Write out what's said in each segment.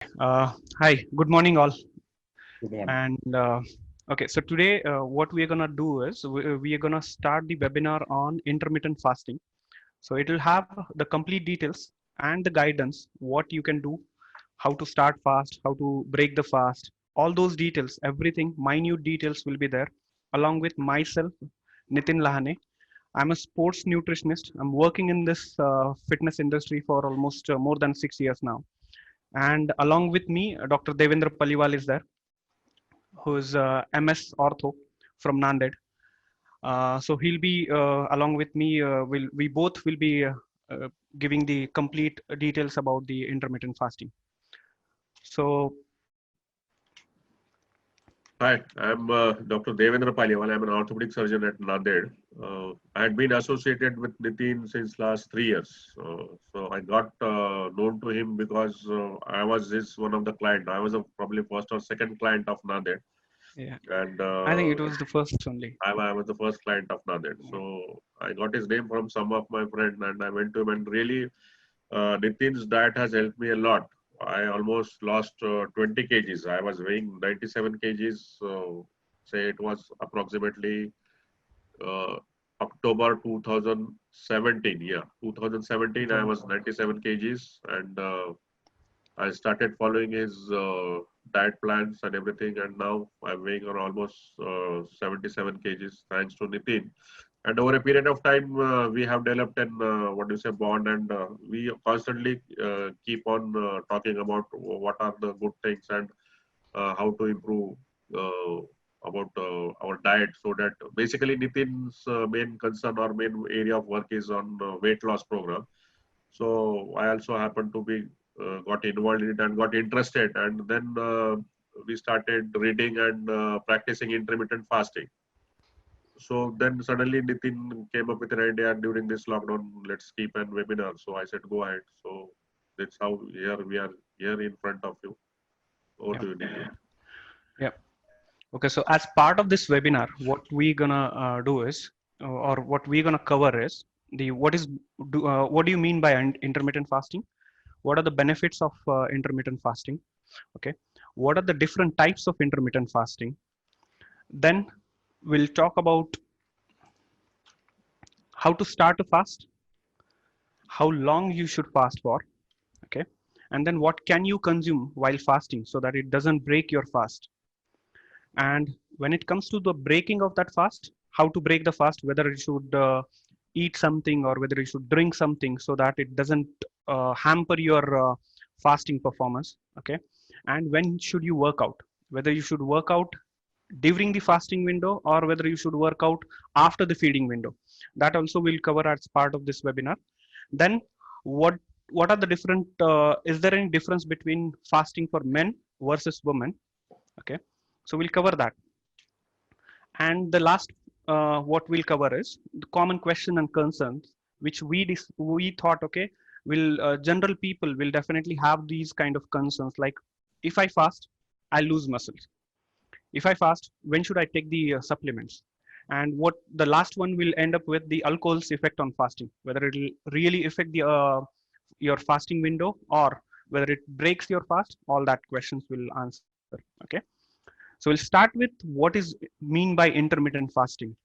Uh, Hi, good morning, all. Good morning. And okay, so today, what we are gonna do is we are gonna start the webinar on intermittent fasting. So it will have the complete details and the guidance, what you can do, how to start fast, how to break the fast, all those details, everything, minute details will be there, along with myself, Nitin Lahane. I'm a sports nutritionist. I'm working in this fitness industry for almost more than 6 years now. And along with me, Dr. Devendra Paliwal is there, who is MS Ortho from Nanded. So he'll be along with me. We both will be giving the complete details about the intermittent fasting. So Hi, I'm Dr. Devendra Paliwal. I'm an orthopedic surgeon at Nanded. I had been associated with Nitin since last 3 years. So I got known to him because I was his one of the client. I was probably first or second client of Nanded, yeah, and I think it was the first only. I was the first client of Nanded. So I got his name from some of my friend, and I went to him. And really, Nitin's diet has helped me a lot. I almost lost 20 kgs. I was weighing 97 kgs. Say it was approximately uh, October 2017. Yeah, 2017. I was 97 kgs, and I started following his diet plans and everything. And now I'm weighing on almost 77 kgs thanks to Nitin. And over a period of time, we have developed an what do you say bond, and we constantly keep on talking about what are the good things and how to improve uh, about our diet. So that basically Nitin's main concern or main area of work is on weight loss program. So I also happened to be got involved in it and got interested, and then we started reading and practicing intermittent fasting. So then suddenly Nitin came up with an idea during this lockdown, let's keep an webinar. So I said, go ahead. So that's how here we are here in front of you. Over Yeah, to you, Nitin. yeah. Okay, so as part of this webinar, what we gonna do is, or what we're gonna cover is the what do you mean by intermittent fasting? What are the benefits of intermittent fasting? Okay, what are the different types of intermittent fasting? Then we'll talk about how to start a fast, how long you should fast for, okay, and then what can you consume while fasting so that it doesn't break your fast. And when it comes to the breaking of that fast, how to break the fast, whether you should eat something or whether you should drink something so that it doesn't hamper your fasting performance, okay, and when should you work out, whether you should work out during the fasting window or whether you should work out after the feeding window. That also will cover as part of this webinar. Then what what are the different is there any difference between fasting for men versus women? Okay, so we'll cover that. And the last what we'll cover is the common question and concerns which we thought, okay, will general people will definitely have these kind of concerns, like if I fast, I lose muscles. If I fast, when should I take the supplements? And what the last one will end up with the alcohol's effect on fasting, whether it will really affect the your fasting window or whether it breaks your fast. All that questions will answer. Okay, so we'll start with what is mean by intermittent fasting.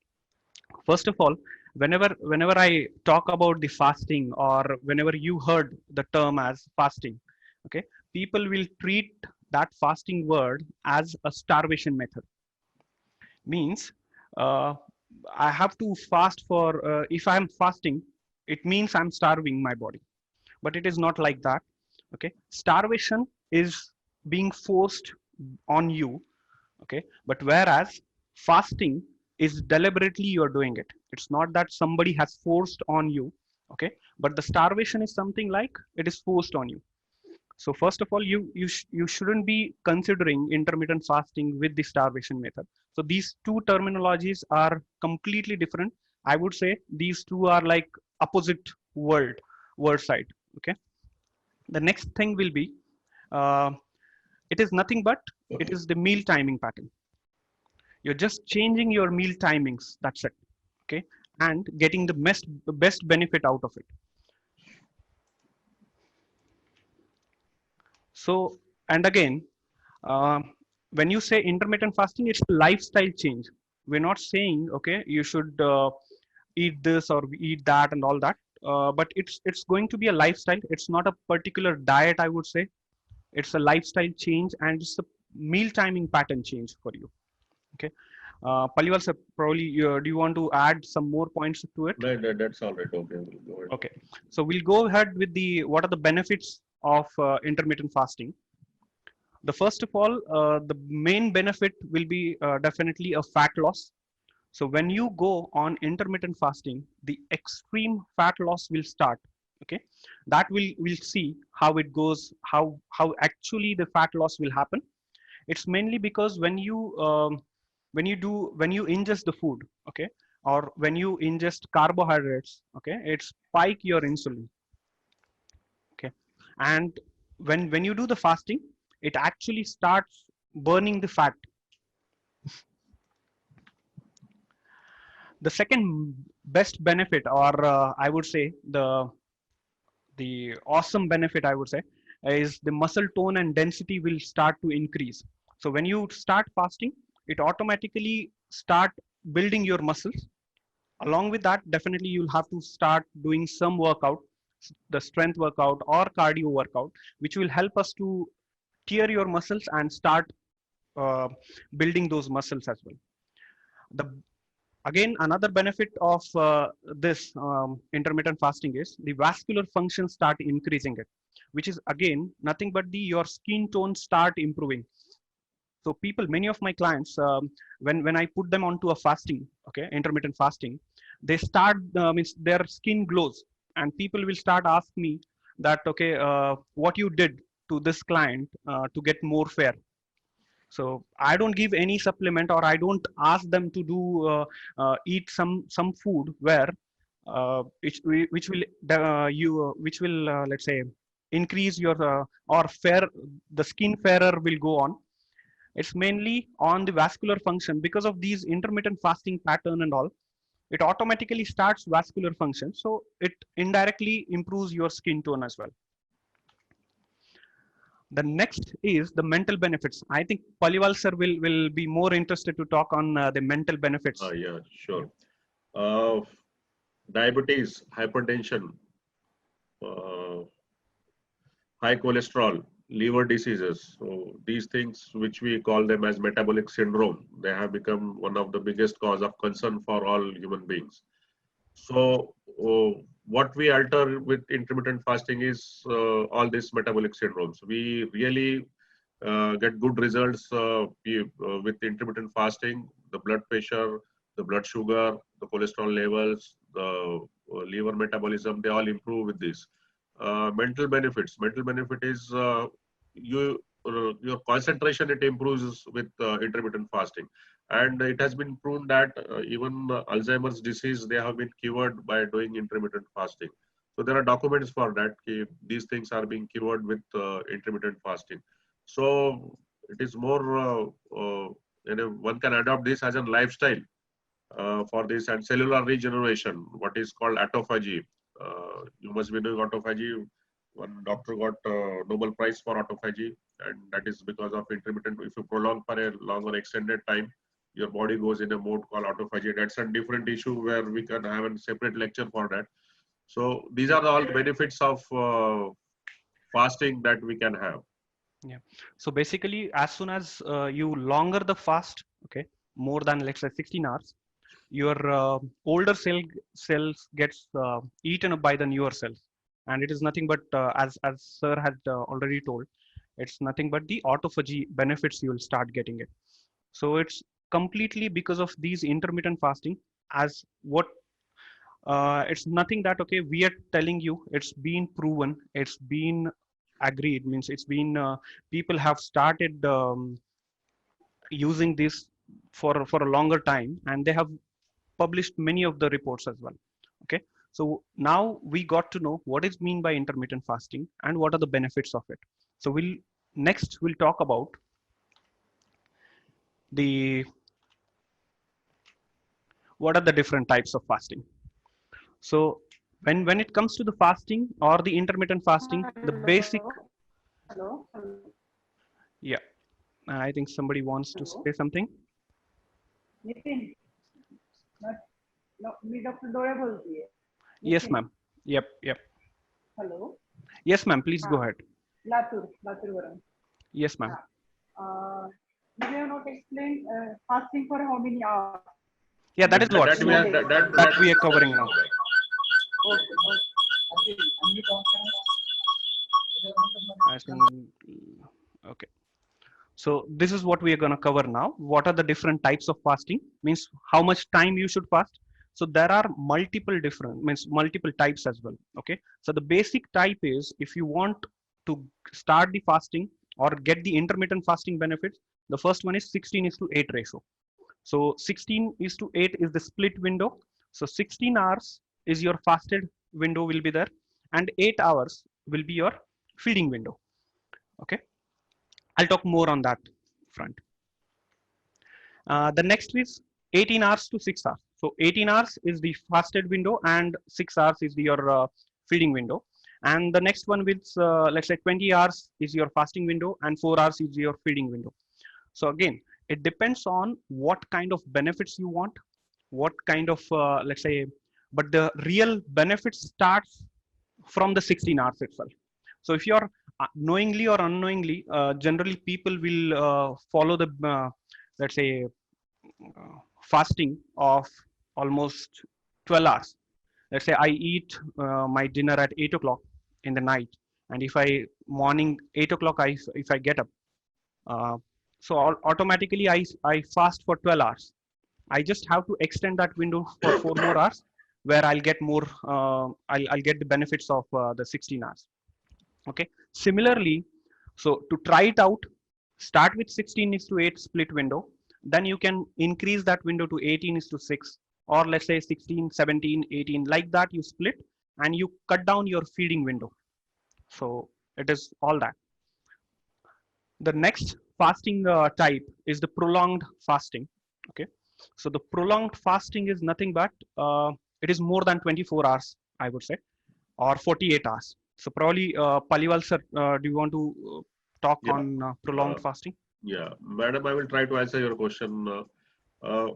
First of all, whenever I talk about the fasting or whenever you heard the term as fasting, okay, people will treat that fasting word as a starvation method. Means uh, I have to fast for if I'm fasting, it means I'm starving my body, but it is not like that. Okay, starvation is being forced on you. Okay, but whereas fasting is deliberately you're doing it. It's not that somebody has forced on you. Okay, but the starvation is something like it is forced on you. So first of all, you shouldn't be considering intermittent fasting with the starvation method. So these two terminologies are completely different. I would say these two are like opposite word side. Okay, the next thing will be uh, it is nothing but it is the meal timing pattern. You're just changing your meal timings, that's it. Okay, and getting the best benefit out of it. So And again, when you say intermittent fasting, it's a lifestyle change. We're not saying, okay, you should eat this or eat that and all that. But it's going to be a lifestyle. It's not a particular diet, I would say. It's a lifestyle change, and it's a meal timing pattern change for you. Okay. Paliwal sir, probably do you want to add some more points to it? No, that's all right. Okay, we'll go ahead. Okay. So we'll go ahead with the what are the benefits of intermittent fasting. The first of all, the main benefit will be definitely a fat loss. So when you go on intermittent fasting, the extreme fat loss will start. Okay, that we'll see how it goes, how actually the fat loss will happen. It's mainly because when you ingest the food, okay, or when you ingest carbohydrates, okay, it spike your insulin. Okay, and when you do the fasting, it actually starts burning the fat. The second best benefit, or I would say the awesome benefit, I would say, is the muscle tone and density will start to increase. So when you start fasting, it automatically start building your muscles. Along with that, definitely you'll have to start doing some workout, the strength workout or cardio workout, which will help us to tear your muscles and start uh, building those muscles as well. The Again, another benefit of this intermittent fasting is the vascular function start increasing it, which is again nothing but the your skin tone start improving. So people, many of my clients, when I put them onto a fasting, okay, intermittent fasting, they start means their skin glows, and people will start ask me that, okay, what you did to this client to get more fair. So I don't give any supplement, or I don't ask them to do eat some food where which will which will let's say increase your or fair, the skin fairer will go on. It's mainly on the vascular function because of these intermittent fasting pattern and all. It automatically starts vascular function, so it indirectly improves your skin tone as well. The next is the mental benefits. I think Paliwal sir will be more interested to talk on the mental benefits. Yeah, sure. Uh, Diabetes, hypertension, uh, high cholesterol, liver diseases. So these things, which we call them as metabolic syndrome, they have become one of the biggest cause of concern for all human beings. So what we alter with intermittent fasting is all these metabolic syndromes. We really get good results with intermittent fasting. The blood pressure, the blood sugar, the cholesterol levels, the liver metabolism, they all improve with this. Mental benefits. Mental benefit is your concentration, it improves with intermittent fasting, and it has been proven that even Alzheimer's disease, they have been cured by doing intermittent fasting. So there are documents for that. These things are being cured with intermittent fasting. So it is more, one can adopt this as a lifestyle for this, and cellular regeneration, what is called autophagy. You must be doing autophagy. One doctor got Nobel Prize for autophagy, and that is because of intermittent. If you prolong for a longer extended time, your body goes in a mode called autophagy. That's a different issue where we can have a separate lecture for that. So these are all benefits of fasting that we can have. Yeah. So basically, as soon as you longer the fast, okay, more than let's say 16 hours, your older cells gets eaten up by the newer cells, and it is nothing but as sir had already told, it's nothing but the autophagy benefits you will start getting it. So it's completely because of these intermittent fasting. As what it's nothing that, okay, we are telling you, it's been proven, it's been agreed, means it's been people have started using this for a longer time, and they have published many of the reports as well. Okay, so now we got to know what is mean by intermittent fasting and what are the benefits of it. So we'll talk about the what are the different types of fasting. So when it comes to the fasting or the intermittent fasting, the basic Hello. Yeah, I think somebody wants to Hello. say something. Nitin मैं मी doctor डोळे बोलतीये. Yes, Nitin ma'am. Yep, yep. hello. Yes, ma'am. Please हाँ go ahead. Latur वरून. Yes, ma'am. हाँ. You have not explained fasting for how many hours? Yeah, that is what. That In we a are day. That we are covering now. Okay. I think. Okay. So this is what we are going to cover now. What are the different types of fasting? Means how much time you should fast. So there are multiple types as well. Okay. So the basic type is if you want to start the fasting or get the intermittent fasting benefits, the first one is 16:8 ratio. So 16:8 is the split window. So 16 hours is your fasted window will be there, and 8 hours will be your feeding window. Okay. I'll talk more on that front. The next is 18 hours to 6 hours. So 18 hours is the fasted window and 6 hours is your feeding window. And the next one with let's say 20 hours is your fasting window and 4 hours is your feeding window. So again, it depends on what kind of benefits you want, what kind of let's say, but the real benefit starts from the 16 hours itself. So if you're knowingly or unknowingly, generally people will follow the let's say fasting of almost 12 hours. Let's say I eat my dinner at 8 o'clock in the night, and if I morning 8 o'clock if I get up, uh, so automatically I fast for 12 hours. I just have to extend that window for 4 more hours, where I'll get more. I'll get the benefits of the 16 hours. Okay. Similarly, so to try it out, start with 16:8 split window. Then you can increase that window to 18:6, or let's say 16, 17, 18. Like that, you split and you cut down your feeding window. So it is all that. The next fasting type is the prolonged fasting. Okay. So the prolonged fasting is nothing but it is more than 24 hours, I would say, or 48 hours. So probably Paliwal sir, do you want to talk Yeah. on prolonged fasting? Yeah, madam, I will try to answer your question. Uh,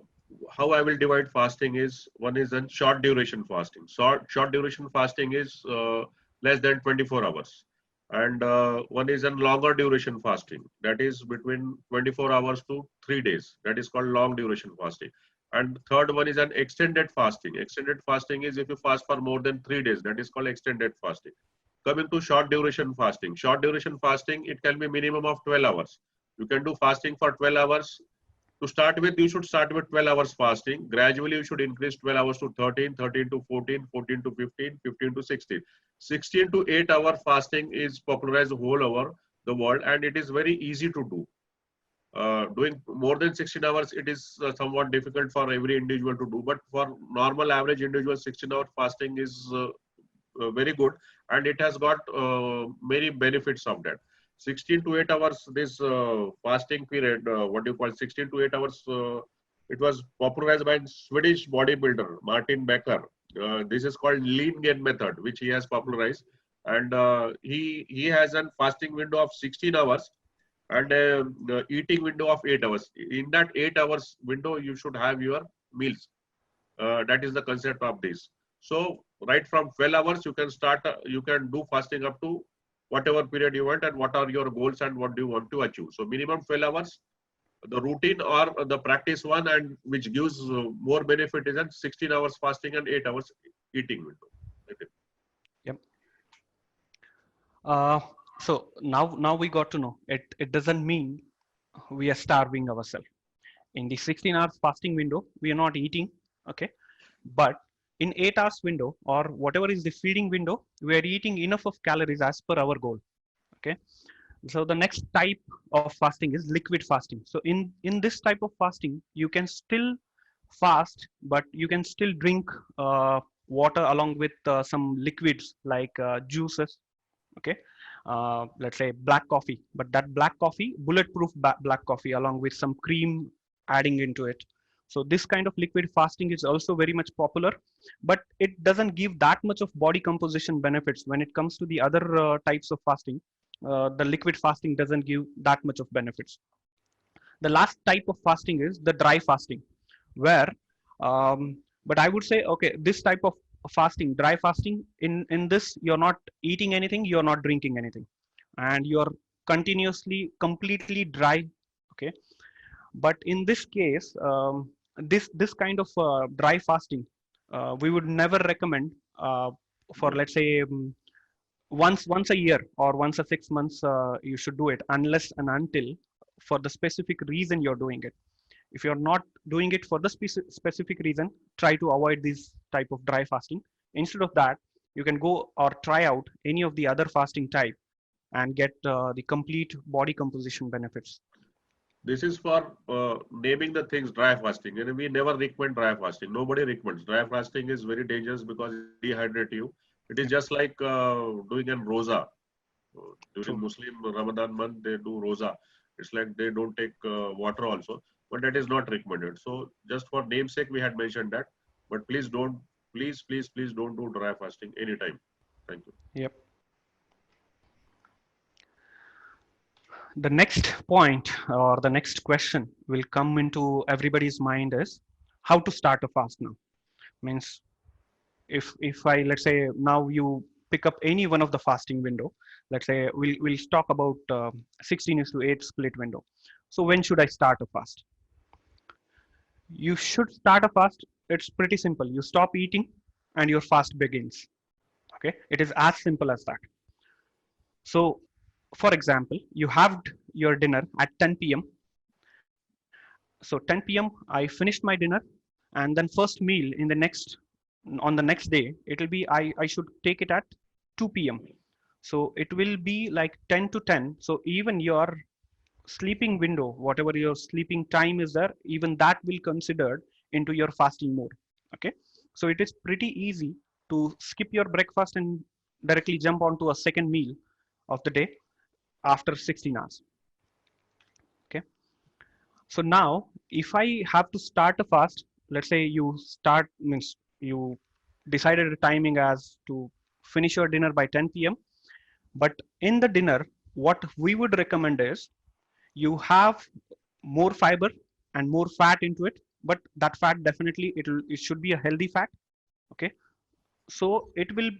how I will divide fasting is one is a short duration fasting. Short duration fasting is less than 24 hours. And one is a longer duration fasting, that is between 24 hours to 3 days. That is called long duration fasting. And third one is an extended fasting. Extended fasting is if you fast for more than 3 days, that is called extended fasting. Coming to short duration fasting. Short duration fasting, it can be minimum of 12 hours. You can do fasting for 12 hours. To start with, you should start with 12 hours fasting. Gradually, you should increase 12 hours to 13, 13 to 14, 14 to 15, 15 to 16. 16 to 8 hour fasting is popularized all over the world, and it is very easy to do. Doing more than 16 hours, it is somewhat difficult for every individual to do. But for normal average individual, 16-hour fasting is very good, and it has got many benefits of that. 16 to 8 hours, this fasting period, what do you call 16 to 8 hours, it was popularized by Swedish bodybuilder Martin Becker. This is called lean gain method, which he has popularized. And he has a fasting window of 16 hours and a eating window of 8 hours. In that 8 hours window, you should have your meals. That is the concept of this. So right from 12 hours, you can start, you can do fasting up to whatever period you want and what are your goals and what do you want to achieve. So minimum 12 hours, the routine or the practice one, and which gives more benefit is at 16 hours fasting and 8 hours eating window. Okay. Yep. So now we got to know it. It doesn't mean we are starving ourselves. In the 16 hours fasting window, we are not eating. Okay. But in 8 hours window or whatever is the feeding window, we are eating enough of calories as per our goal. Okay. So the next type of fasting is liquid fasting. So in this type of fasting, you can still fast, but you can still drink water along with some liquids like juices. Okay. Let's say black coffee, but that black coffee, bulletproof black coffee along with some cream adding into it. So this kind of liquid fasting is also very much popular, but it doesn't give that much of body composition benefits when it comes to the other types of fasting. the liquid fasting doesn't give that much of benefits. The last type of fasting is the dry fasting, where, but I would say, okay, this type of fasting, dry fasting, in this you're not eating anything, you're not drinking anything, and you're continuously completely dry. Okay, but in this case, this kind of dry fasting, we would never recommend for, let's say, once a year or once a 6 months. You should do it unless and until for the specific reason you're doing it. If you're not doing it for the specific reason, try to avoid this type of dry fasting. Instead of that, you can go or try out any of the other fasting type and get the complete body composition benefits. This is for naming the things dry fasting, and we never recommend dry fasting. Nobody recommends dry fasting. Is very dangerous because it dehydrates you. It is just like doing an roza. During True. Muslim Ramadan month, they do roza. It's like they don't take water also, but that is not recommended. So just for namesake, we had mentioned that. But please don't, please don't do dry fasting anytime. Thank you. Yep. The next point or the next question will come into everybody's mind is how to start a fast now. Means if I, let's say, now you pick up any one of the fasting window, let's say we'll talk about 16:8 split window. So when should I start a fast? You should start a fast. It's pretty simple. You stop eating and your fast begins. Okay, it is as simple as that. So for example, you have your dinner at 10 p.m. So 10 p.m. I finished my dinner, and then first meal in the next on the next day, it will be, I should take it at 2 p.m. So it will be like 10 to 10. So even your sleeping window, whatever your sleeping time is there, even that will considered into your fasting mode. Okay, so it is pretty easy to skip your breakfast and directly jump onto a second meal of the day after 16 hours. Okay, so now if I have to start a fast, let's say you start, means you decided a timing as to finish your dinner by 10 p.m. But in the dinner, what we would recommend is you have more fiber and more fat into it, but that fat definitely it should be a healthy fat. Okay, so it will,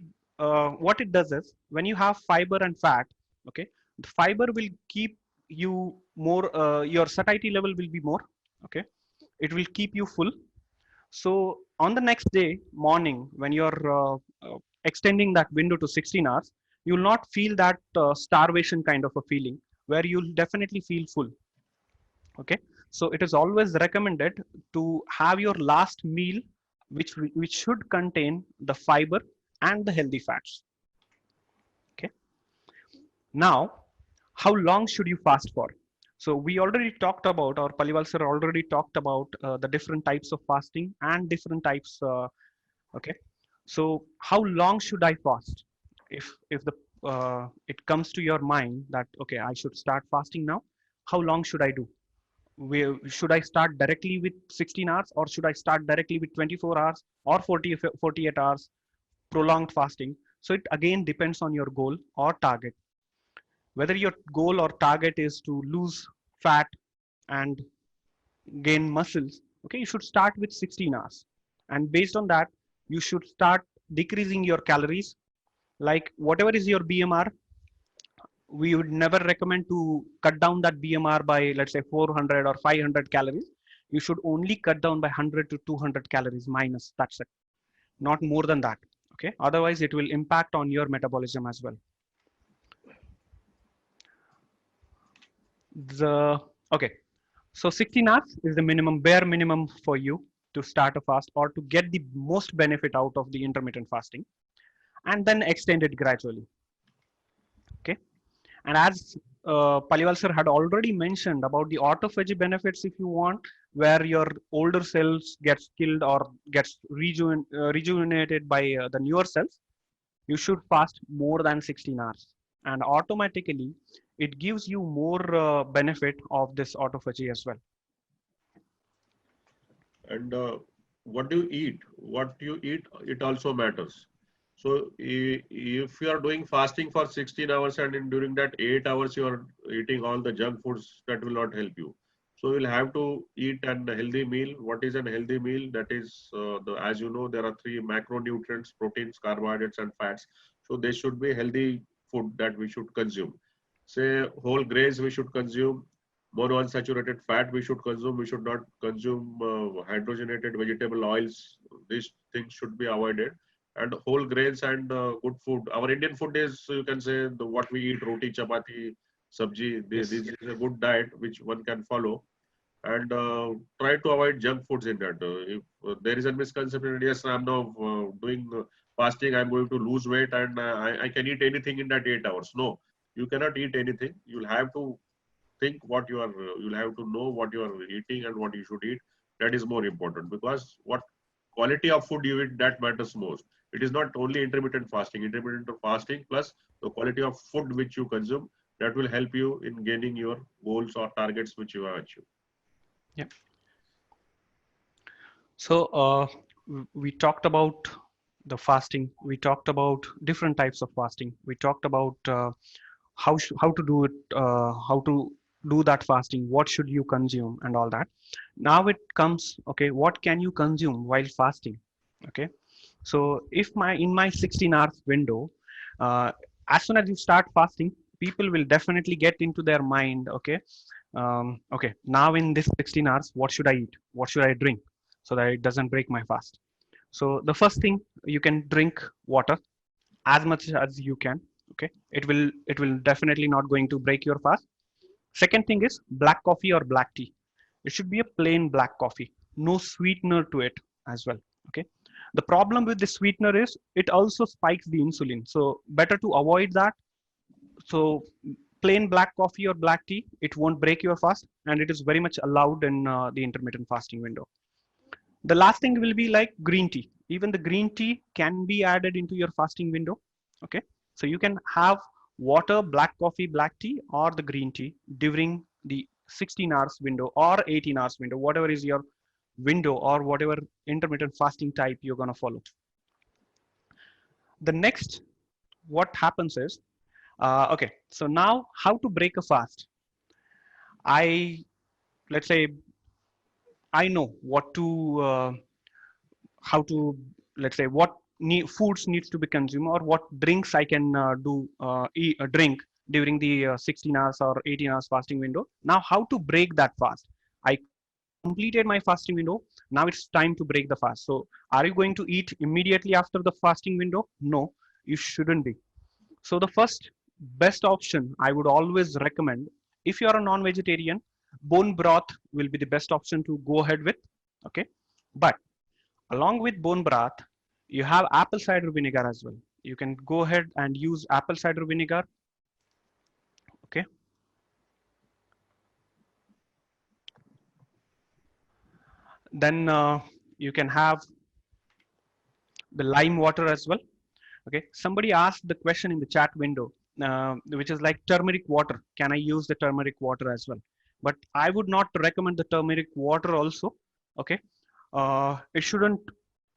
what it does is when you have fiber and fat, okay, the fiber will keep you more, your satiety level will be more. Okay, it will keep you full. So on the next day morning, when you're extending that window to 16 hours, you will not feel that starvation kind of a feeling, where you'll definitely feel full. Okay, so it is always recommended to have your last meal, which should contain the fiber and the healthy fats. Okay, now how long should you fast for? So we already talked about, or Paliwal sir already talked about the different types of fasting and different types. Okay, so how long should I fast? If the it comes to your mind that okay, I should start fasting now, how long should I do? Should I start directly with 16 hours, or should I start directly with 24 hours or 48 hours prolonged fasting? So it again depends on your goal or target. Whether your goal or target is to lose fat and gain muscles, okay, you should start with 16 hours. And based on that, you should start decreasing your calories. Like whatever is your BMR, we would never recommend to cut down that BMR by, let's say, 400 or 500 calories. You should only cut down by 100 to 200 calories minus. That's it. Not more than that. Okay. Otherwise, it will impact on your metabolism as well. Okay. So 16 hours is the bare minimum for you to start a fast or to get the most benefit out of the intermittent fasting, and then extend it gradually. Okay. And as Paliwal sir had already mentioned about the autophagy benefits, if you want, where your older cells gets killed or gets rejuvenated by the newer cells, you should fast more than 16 hours. And automatically, it gives you more benefit of this autophagy as well. And what do you eat? What you eat, it also matters. So if you are doing fasting for 16 hours and during that 8 hours you are eating all the junk foods, that will not help you. So you'll have to eat a healthy meal. What is a healthy meal? That is, as you know, there are three macronutrients: proteins, carbohydrates, and fats. So they should be healthy food that we should consume. Say whole grains we should consume, monounsaturated fat we should consume. We should not consume hydrogenated vegetable oils. These things should be avoided, and whole grains and good food. Our Indian food is, you can say, what we eat: roti, chapati, sabji. This Yes. is a good diet which one can follow, and try to avoid junk foods in that. If there is a misconception, yes, I'm now doing fasting, I'm going to lose weight, and I can eat anything in that 8 hours. No, you cannot eat anything. You'll have to think what you are. You'll have to know what you are eating and what you should eat. That is more important, because what quality of food you eat, that matters most. It is not only intermittent fasting. Intermittent fasting plus the quality of food which you consume, that will help you in gaining your goals or targets which you have achieved. Yeah. So we talked about the fasting. We talked about different types of fasting. We talked about how to do it, how to do that fasting. What should you consume and all that. Now it comes, okay, what can you consume while fasting? Okay. So if in my 16 hours window, uh, as soon as you start fasting, people will definitely get into their mind, okay, okay, now in this 16 hours, what should I eat? What should I drink so that it doesn't break my fast? So the first thing, you can drink water as much as you can. Okay, it will definitely not going to break your fast. Second thing is black coffee or black tea. It should be a plain black coffee, no sweetener to it as well. Okay. The problem with the sweetener is it also spikes the insulin. So better to avoid that. So plain black coffee or black tea, it won't break your fast, and it is very much allowed in the intermittent fasting window. The last thing will be like green tea. Even the green tea can be added into your fasting window. Okay. So you can have water, black coffee, black tea, or the green tea during the 16 hours window or 18 hours window, whatever is your window or whatever intermittent fasting type you're going to follow. The next, what happens is, okay, so now how to break a fast. I, let's say, I know what to, how to, let's say, what foods needs to be consumed or what drinks I can drink during the 16 hours or 18 hours fasting window. Now, how to break that fast? I completed my fasting window. Now it's time to break the fast. So, are you going to eat immediately after the fasting window? No, you shouldn't be. So, the first best option I would always recommend, if you are a non-vegetarian, bone broth will be the best option to go ahead with. Okay, but along with bone broth, you have apple cider vinegar as well. You can go ahead and use apple cider vinegar. Okay. Then you can have the lime water as well. Okay. Somebody asked the question in the chat window, which is like turmeric water. Can I use the turmeric water as well? But I would not recommend the turmeric water also. Okay. It shouldn't,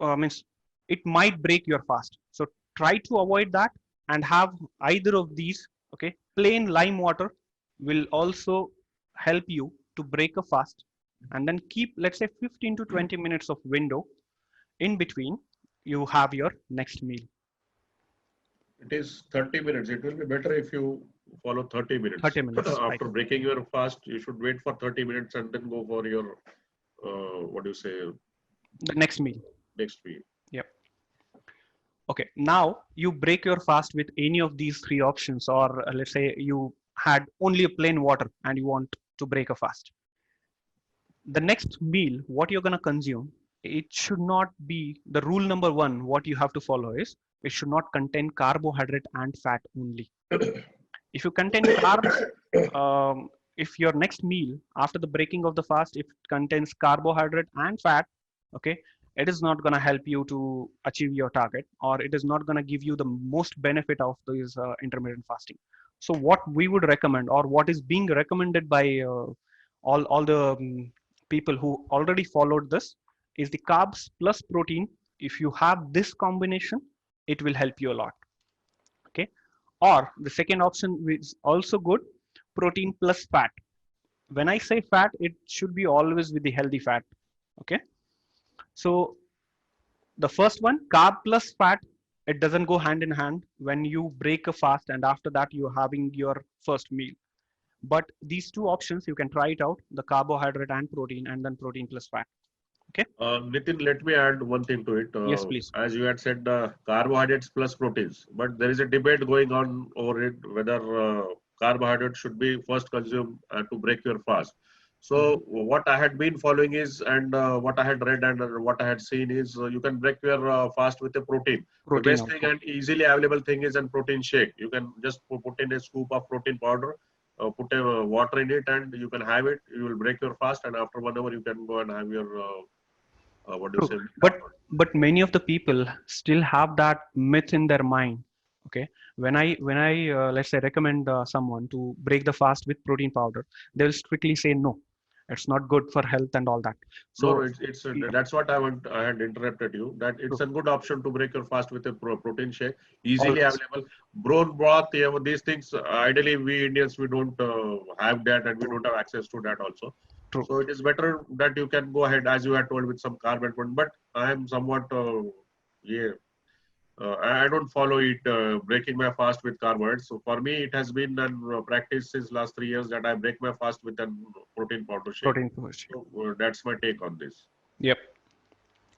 means it might break your fast. So try to avoid that and have either of these. Okay. Plain lime water will also help you to break a fast, and then keep, let's say, 15 to 20 minutes of window in between you have your next meal. It is 30 minutes. It will be better if you follow 30 minutes. 30 minutes. After breaking your fast, you should wait for 30 minutes and then go for your, what do you say, the next meal. Next meal. Yep. Okay. Now you break your fast with any of these three options, or let's say you had only a plain water and you want to break a fast. The next meal, what you're going to consume, it should not be the rule number one. What you have to follow is it should not contain carbohydrate and fat only. If you contain carbs, if your next meal after the breaking of the fast, if it contains carbohydrate and fat, okay, it is not going to help you to achieve your target, or it is not going to give you the most benefit of this intermittent fasting. So what we would recommend, or what is being recommended by all the people who already followed this, is the carbs plus protein. If you have this combination, it will help you a lot. Okay. Or the second option is also good, protein plus fat. When I say fat, it should be always with the healthy fat. Okay. So the first one, carb plus fat, it doesn't go hand in hand when you break a fast and after that you're having your first meal. But these two options, you can try it out, the carbohydrate and protein, and then protein plus fat. Okay. Nitin, let me add one thing to it. Yes, please. As you had said, carbohydrates plus proteins, but there is a debate going on over it whether carbohydrates should be first consumed to break your fast. So what I had been following is, and what I had read and what I had seen is, you can break your fast with a protein. The best thing and easily available thing is a protein shake. You can just put in a scoop of protein powder, put a water in it, and you can have it. You will break your fast, and after 1 hour you can go and have your what do you say? But many of the people still have that myth in their mind. Okay, when I let's say recommend someone to break the fast with protein powder, they will strictly say no, it's not good for health and all that. So no, it's that's what I had interrupted you. That it's a good option to break your fast with a protein shake, easily available. Bone broth, these things. Ideally, we Indians we don't have that, and we don't have access to that also. True. So it is better that you can go ahead, as you had told, with some carb and protein. But I am somewhat I don't follow it breaking my fast with carbohydrates. So for me, it has been a practice since last 3 years that I break my fast with a protein powder shake. So that's my take on this. Yep.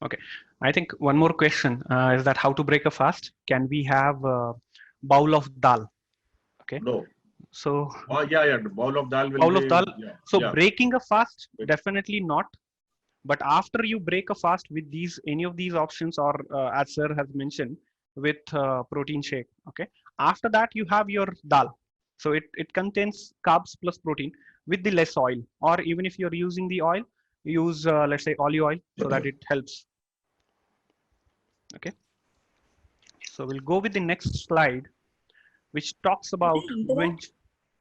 Okay. I think one more question is that how to break a fast? Can we have a bowl of dal? Okay. No. So the bowl of dal will be, dal. Yeah, so yeah. Breaking a fast, definitely not. But after you break a fast with any of these options, or as sir has mentioned, with protein shake, okay, after that you have your dal. So it contains carbs plus protein with the less oil, or even if you're using the oil, use let's say olive oil, so that it helps. Okay, so we'll go with the next slide, which talks about when.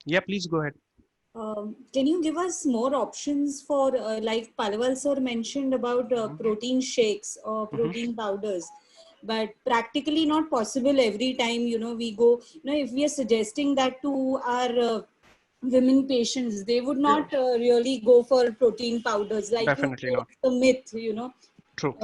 Yeah, please go ahead. Can you give us more options for like Palaval sir mentioned about protein shakes or protein powders, but practically not possible every time, we go, if we are suggesting that to our women patients, they would not really go for protein powders, like definitely not. The myth, True.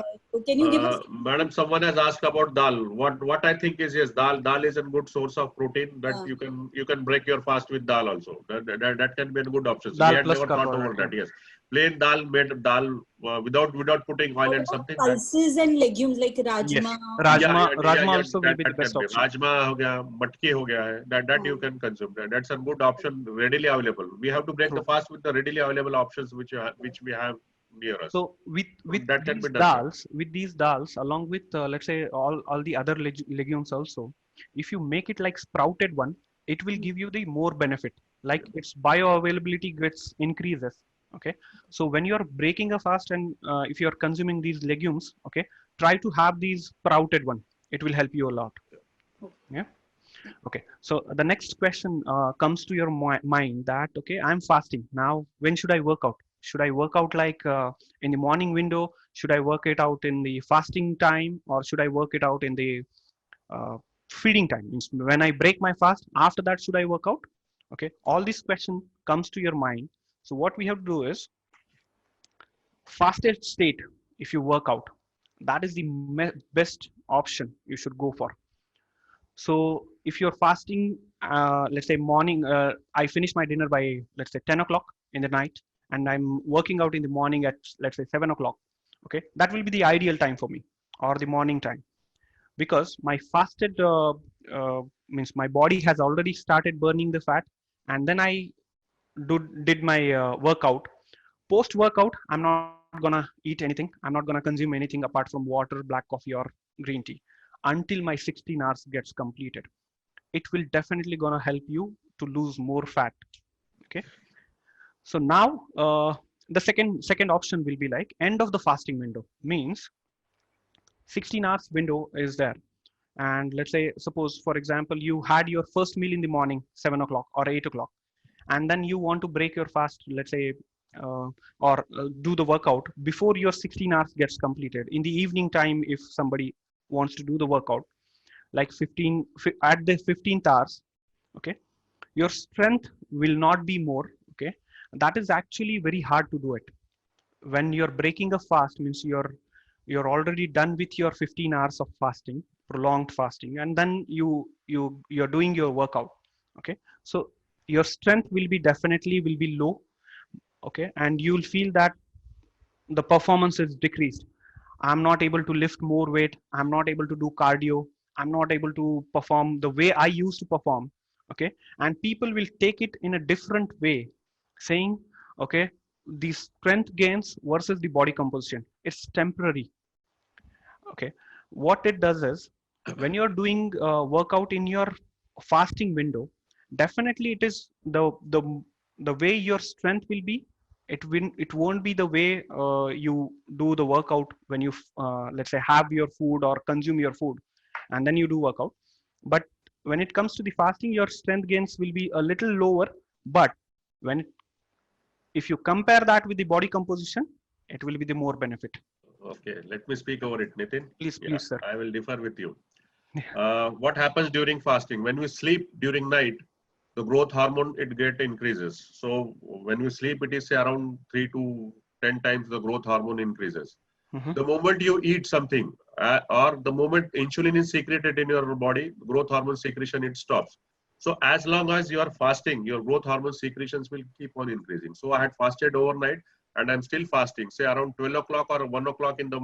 Can you give us? Madam, someone has asked about dal. What I think is, yes, dal is a good source of protein that you can break your fast with dal also. That can be a good option. So we had never thought over that. Yes, plain dal made dal without putting oil and something. Pulses and legumes like rajma. Yes. Rajma also will be the best option. Rajma ho gaya, matki ho gaya hai. That you can consume. That's a good option, readily available. We have to break the fast with the readily available options which we have near us. So with these dals, along with let's say all the other legumes also, if you make it like sprouted one, it will give you the more benefit, like its bioavailability gets increases. Okay, so when you're breaking a fast and if you're consuming these legumes, okay, try to have these sprouted one. It will help you a lot. Yeah. Okay, so the next question comes to your mind that, okay, I'm fasting now, when should I work out? Should I work out like in the morning window? Should I work it out in the fasting time, or should I work it out in the feeding time? Means when I break my fast, after that should I work out? Okay, all this question comes to your mind. So what we have to do is, fasted state, if you work out, that is the best option you should go for. So if you're fasting, let's say morning, I finish my dinner by, let's say 10 o'clock in the night, and I'm working out in the morning at, let's say 7 o'clock. Okay, that will be the ideal time for me, or the morning time, because my fasted means my body has already started burning the fat, and then I did my workout. Post workout, I'm not gonna eat anything. I'm not gonna consume anything apart from water, black coffee, or green tea until my 16 hours gets completed. It will definitely gonna help you to lose more fat. Okay. So now the second option will be like end of the fasting window, means 16 hours window is there. And let's say, suppose for example, you had your first meal in the morning, 7 o'clock or 8 o'clock, and then you want to break your fast, let's say, or do the workout before your 16 hours gets completed. In the evening time, if somebody wants to do the workout, like at the 15th hours, okay, your strength will not be more. Okay, that is actually very hard to do it. When you're breaking a fast means you're already done with your 15 hours of fasting, prolonged fasting, and then you're doing your workout. Okay, so your strength will be low. Okay, and you'll feel that the performance is decreased. I'm not able to lift more weight, I'm not able to do cardio, I'm not able to perform the way I used to perform. Okay, and people will take it in a different way, saying, okay, the strength gains versus the body composition, it's temporary. Okay, what it does is, when you're doing workout in your fasting window, definitely it is the way your strength will be. It won't be the way you do the workout when you let's say have your food or consume your food and then you do workout. But when it comes to the fasting, your strength gains will be a little lower. But when if you compare that with the body composition, it will be the more benefit. Okay, let me speak over it, Nitin. Please, Yeah, please, sir. I will differ with you. What happens during fasting? When we sleep during night, the growth hormone it increases. So when we sleep, it is say around 3 to 10 times the growth hormone increases. Mhm. The moment you eat something, or the moment insulin is secreted in your body, growth hormone secretion it stops. So as long as you are fasting, your growth hormone secretions will keep on increasing. So I had fasted overnight and I'm still fasting. Say around 12 o'clock or 1 o'clock in the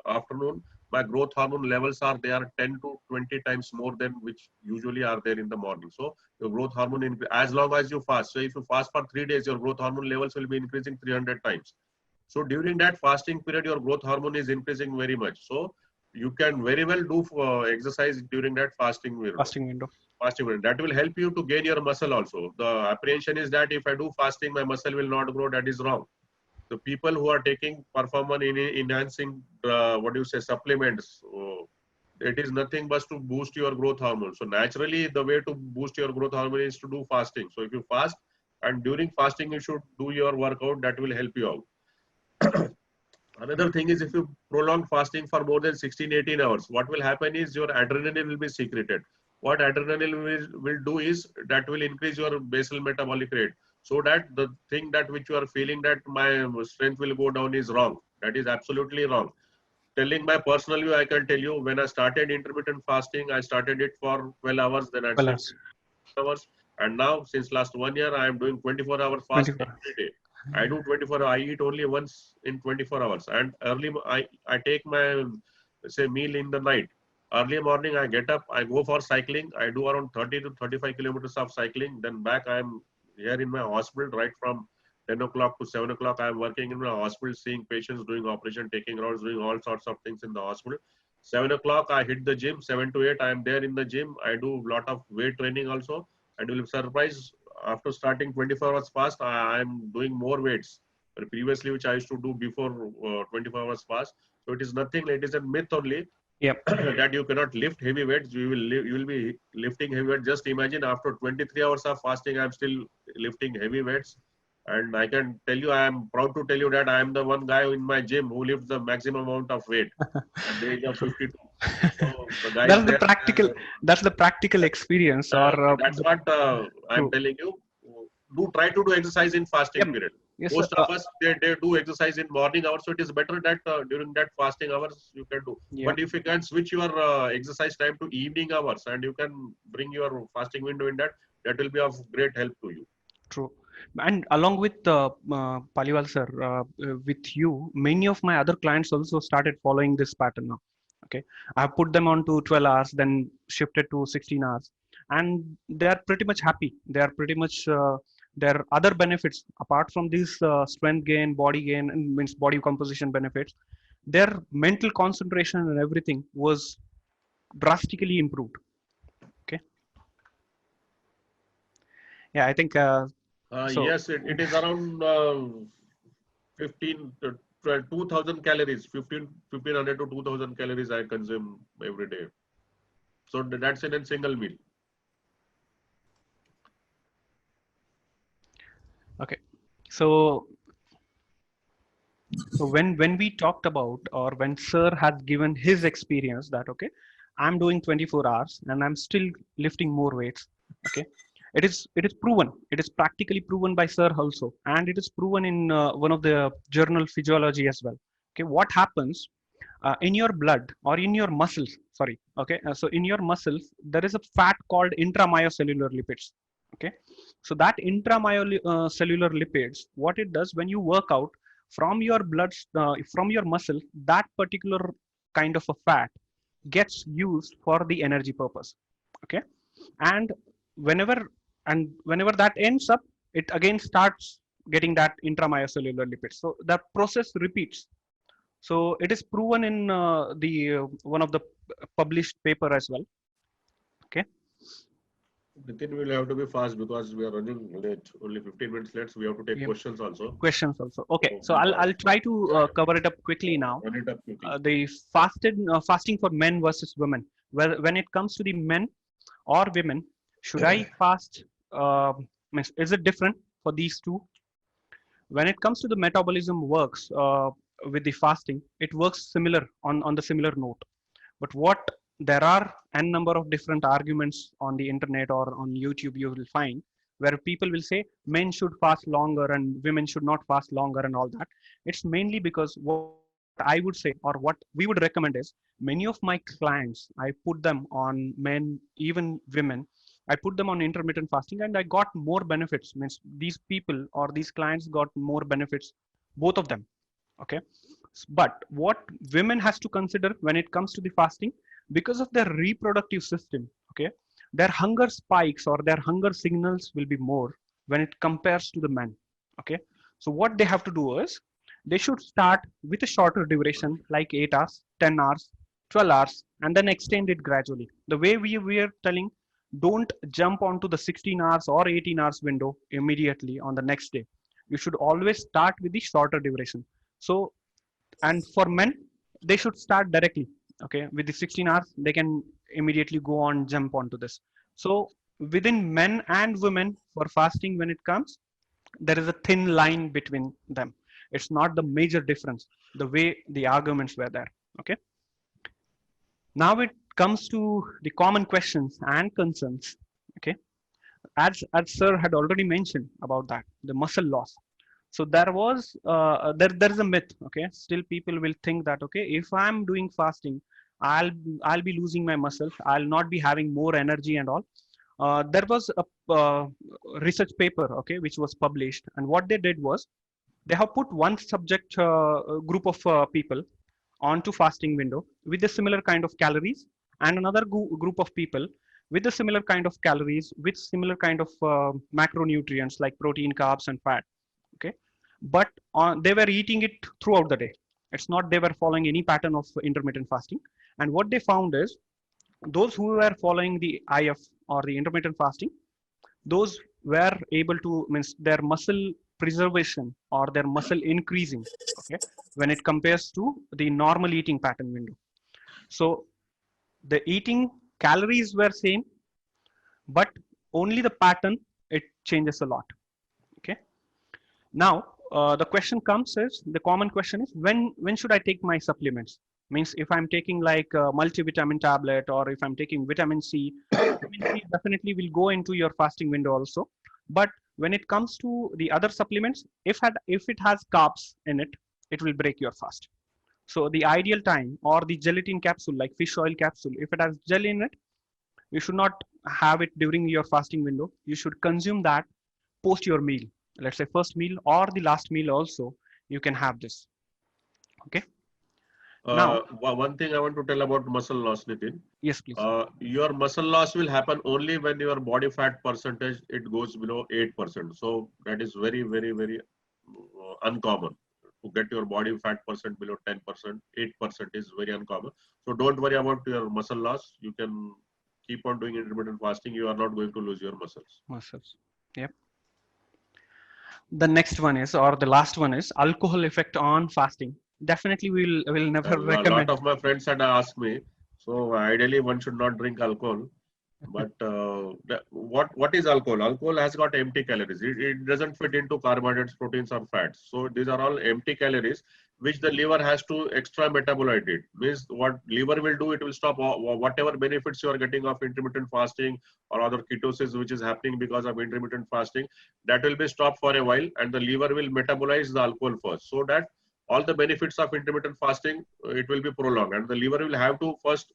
afternoon, my growth hormone levels are there 10 to 20 times more than which usually are there in the morning. So your growth hormone, as long as you fast. So if you fast for 3 days, your growth hormone levels will be increasing 300 times. So during that fasting period, your growth hormone is increasing very much. So you can very well do exercise during that fasting window. Fasting window. That will help you to gain your muscle also. The apprehension is that if I do fasting, my muscle will not grow. That is wrong. The people who are taking performance enhancing, what do you say, supplements, it is nothing but to boost your growth hormone. So naturally, the way to boost your growth hormone is to do fasting. So if you fast and during fasting, you should do your workout, that will help you out. Another thing is, if you prolong fasting for more than 16, 18 hours, what will happen is your adrenaline will be secreted. What adrenaline will do is that will increase your basal metabolic rate. So that the thing that which you are feeling that my strength will go down is wrong. That is absolutely wrong. Telling my personal view, I can tell you when I started intermittent fasting, I started it for 12 hours, then I slept hours. And now since last 1 year, I am doing 24-hour fast 24. every day. I do 24. I eat only once in 24 hours, and early I take my say meal in the night. Early morning I get up, I go for cycling. I do around 30 to 35 kilometers of cycling. Then back I am here in my hospital right from 10 o'clock to 7 o'clock. I am working in my hospital, seeing patients, doing operation, taking rounds, doing all sorts of things in the hospital. 7 o'clock I hit the gym. 7 to 8 I am there in the gym. I do a lot of weight training also, and you will be surprised after starting 24 hours fast, I am doing more weights previously, which I used to do before 24 hours fast. So it is nothing. It is a myth only. Yep. That you cannot lift heavy weights. You will be lifting heavy weights. Just imagine after 23 hours of fasting, I am still lifting heavy weights. And I can tell you, I am proud to tell you that I am the one guy in my gym who lifts the maximum amount of weight at the age of 52. So the guys that's the there, practical. That's the practical experience, or that's what I'm telling you. Do try to do exercise in fasting period. Yes, Most of us they do exercise in morning hours, so it is better that during that fasting hours you can do. Yeah. But if you can switch your exercise time to evening hours and you can bring your fasting window in that, that will be of great help to you. True. And along with Paliwal sir, with you, many of my other clients also started following this pattern now. Okay, I have put them on to 12 hours, then shifted to 16 hours, and they are pretty much happy. They are pretty much there are other benefits apart from this strength gain, body gain, and means body composition benefits. Their mental concentration and everything was drastically improved. Okay. Yeah, I think. So, yes, it is around 15 to 2,000 calories, 1,500 to 2,000 calories I consume every day. So that's in a single meal. okay. So when we talked about, or when sir has given his experience that, okay, I'm doing 24 hours and I'm still lifting more weights. Okay. It is proven. It is practically proven by Sir also, and it is proven in one of the journal Physiology as well. Okay, what happens in your blood or in your muscles? Sorry. Okay, so in your muscles there is a fat called intramyocellular lipids. Okay, so that intramyocellular lipids, what it does when you work out from your blood, from your muscle, that particular kind of a fat gets used for the energy purpose. Okay, and whenever whenever that ends up, it again starts getting that intramyocellular lipids, so that process repeats. So it is proven in the one of the published paper as well. Okay. Nitin will have to be fast because we are running late, only 15 minutes late. So we have to take Yep. questions also. Questions also. Okay, So, so I'll try to cover it up quickly now. Run it up quickly. The fasting for men versus women. Well, when it comes to the men or women, should I fast? Is it different for these two? When it comes to the metabolism works with the fasting, it works similar on the similar note. But what there are n number of different arguments on the internet or on YouTube you will find where people will say men should fast longer and women should not fast longer and all that. It's mainly because what I would say or what we would recommend is many of my clients, I put them on men, even women, I put them on intermittent fasting and I got more benefits. Means these people or these clients got more benefits, both of them. Okay. But what women has to consider when it comes to the fasting, because of their reproductive system, okay, their hunger spikes or their hunger signals will be more when it compares to the men. Okay. So what they have to do is they should start with a shorter duration like 8 hours, 10 hours, 12 hours, and then extend it gradually. The way we are telling, don't jump onto the 16 hours or 18 hours window immediately on the next day. You should always start with the shorter duration. So, and for men, they should start directly. Okay, with the 16 hours, they can immediately go on, jump onto this. So within men and women for fasting, when it comes, there is a thin line between them. It's not the major difference, the way the arguments were there. Okay. Now it comes to the common questions and concerns. Okay. As Sir had already mentioned about that, the muscle loss. So there was there is a myth. Okay, still people will think that okay, if I'm doing fasting, I'll be losing my muscles. I'll not be having more energy and all. There was a research paper, okay, which was published, and what they did was they have put one subject group of people onto fasting window with a similar kind of calories, and another group of people with a similar kind of calories with similar kind of macronutrients like protein, carbs, and fat. Okay, but they were eating it throughout the day. It's not they were following any pattern of intermittent fasting. And what they found is those who were following the IF or the intermittent fasting, those were able to, means their muscle preservation or their muscle increasing, okay, when it compares to the normal eating pattern window. So the eating calories were same, but only the pattern, it changes a lot. Okay. Now the question comes is, the common question is, when should I take my supplements? Means if I'm taking like a multivitamin tablet or if I'm taking vitamin C, vitamin C definitely will go into your fasting window also. But when it comes to the other supplements, if it has carbs in it, it will break your fast. So the ideal time, or the gelatin capsule like fish oil capsule, if it has gel in it, you should not have it during your fasting window. You should consume that post your meal. Let's say first meal or the last meal also, you can have this. Okay. Now, one thing I want to tell about muscle loss, Nitin. Yes, please. Your muscle loss will happen only when your body fat percentage, it goes below 8%. So that is very, very, very uncommon. To get your body fat percent below 10%, 8% is very uncommon. So don't worry about your muscle loss. You can keep on doing intermittent fasting. You are not going to lose your muscles. Muscles. Yep. The next one is, or the last one is, alcohol effect on fasting. Definitely we'll never recommend. A lot of my friends had asked me, so ideally one should not drink alcohol. But what is alcohol? Alcohol has got empty calories. It doesn't fit into carbohydrates, proteins, or fats. So these are all empty calories, which the liver has to extra metabolite it. Means what liver will do, it will stop whatever benefits you are getting of intermittent fasting or other ketosis, which is happening because of intermittent fasting. That will be stopped for a while, and the liver will metabolize the alcohol first, so that all the benefits of intermittent fasting, it will be prolonged, and the liver will have to first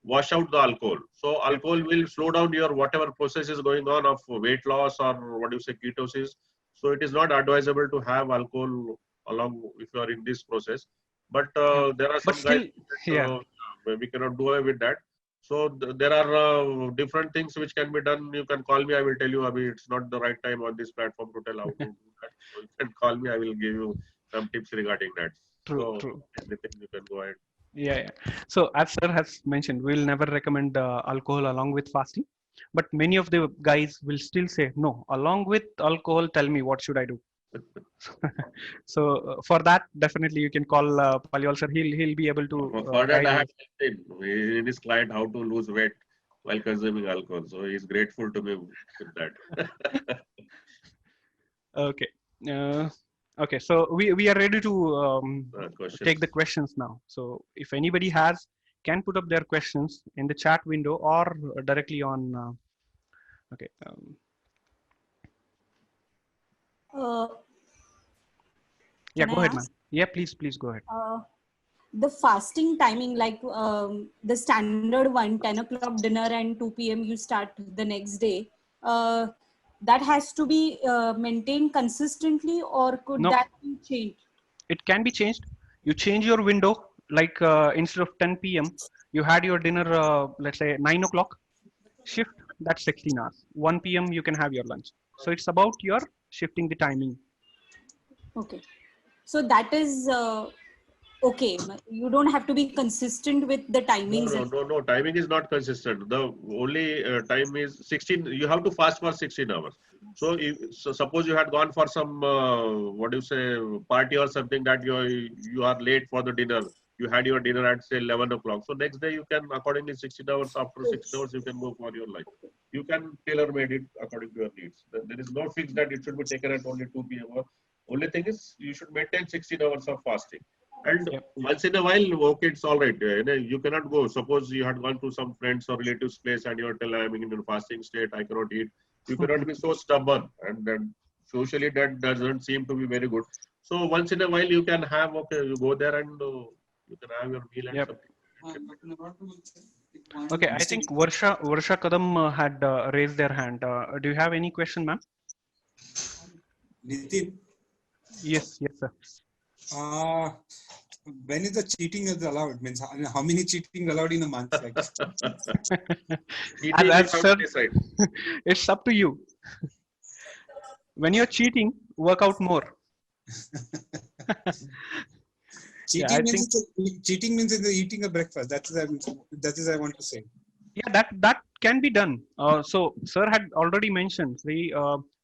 wash out the alcohol. So alcohol will slow down your whatever process is going on of weight loss or what you say ketosis. So it is not advisable to have alcohol along if you are in this process. But Yeah. there are But some still, guys yeah, that, we cannot do away with that. So there are different things which can be done. You can call me. I will tell you. I mean, it's not the right time on this platform to tell how to do that. So you can call me. I will give you some tips regarding that. true, So true. anything you can go ahead. Yeah, yeah. So as sir has mentioned, we'll never recommend alcohol along with fasting. But many of the guys will still say, no, along with alcohol, tell me what should I do? So for that, definitely you can call Paliwal sir. He'll be able to For that, guide I you. have helped in his client how to lose weight while consuming alcohol. So he's grateful to me with that. Okay. Okay. So we are ready to take Questions. the questions now. So if anybody has, can put up their questions in the chat window or directly on. Okay. Uh, Yeah, can I go ahead, man. ask? Yeah, please go ahead. The fasting timing, like the standard one, 10 o'clock dinner and 2 p.m. you start the next day, that has to be maintained consistently, or could No, that be changed? it can be changed. You change your window, like instead of 10 p.m., you had your dinner, let's say 9 o'clock. Shift, that's 16 hours. 1 p.m., you can have your lunch. So it's about your shifting the timing. Okay. So that is okay. You don't have to be consistent with the timings. No. Timing is not consistent. The only time is 16. You have to fast for 16 hours. So suppose you had gone for some what do you say party or something that you are late for the dinner. You had your dinner at say 11 o'clock. So next day you can accordingly 16 hours. After 16 hours you can go for your life. You can tailor made it according to your needs. There is no fix that it should be taken at only 2 p.m. Only thing is you should maintain 16 hours of fasting. And Yep. once in a while, okay, it's all right. You cannot go. Suppose you had gone to some friends or relatives' place and you're telling, I'm in a fasting state, I cannot eat. You cannot be so stubborn. And then socially, that doesn't seem to be very good. So once in a while, you can have, okay, you go there and you can have your meal and Yep. something. Okay, I think Varsha Kadam had raised their hand. Do you have any question, ma'am? Nitin, Yes, sir. when is the cheating is allowed? Means how many cheating allowed in a month? Like Eating As is how sir, to decide. it's up to you. When you're cheating, work out more. cheating I means think cheating means it's eating a breakfast. That is I want to say. yeah, that can be done. So sir had already mentioned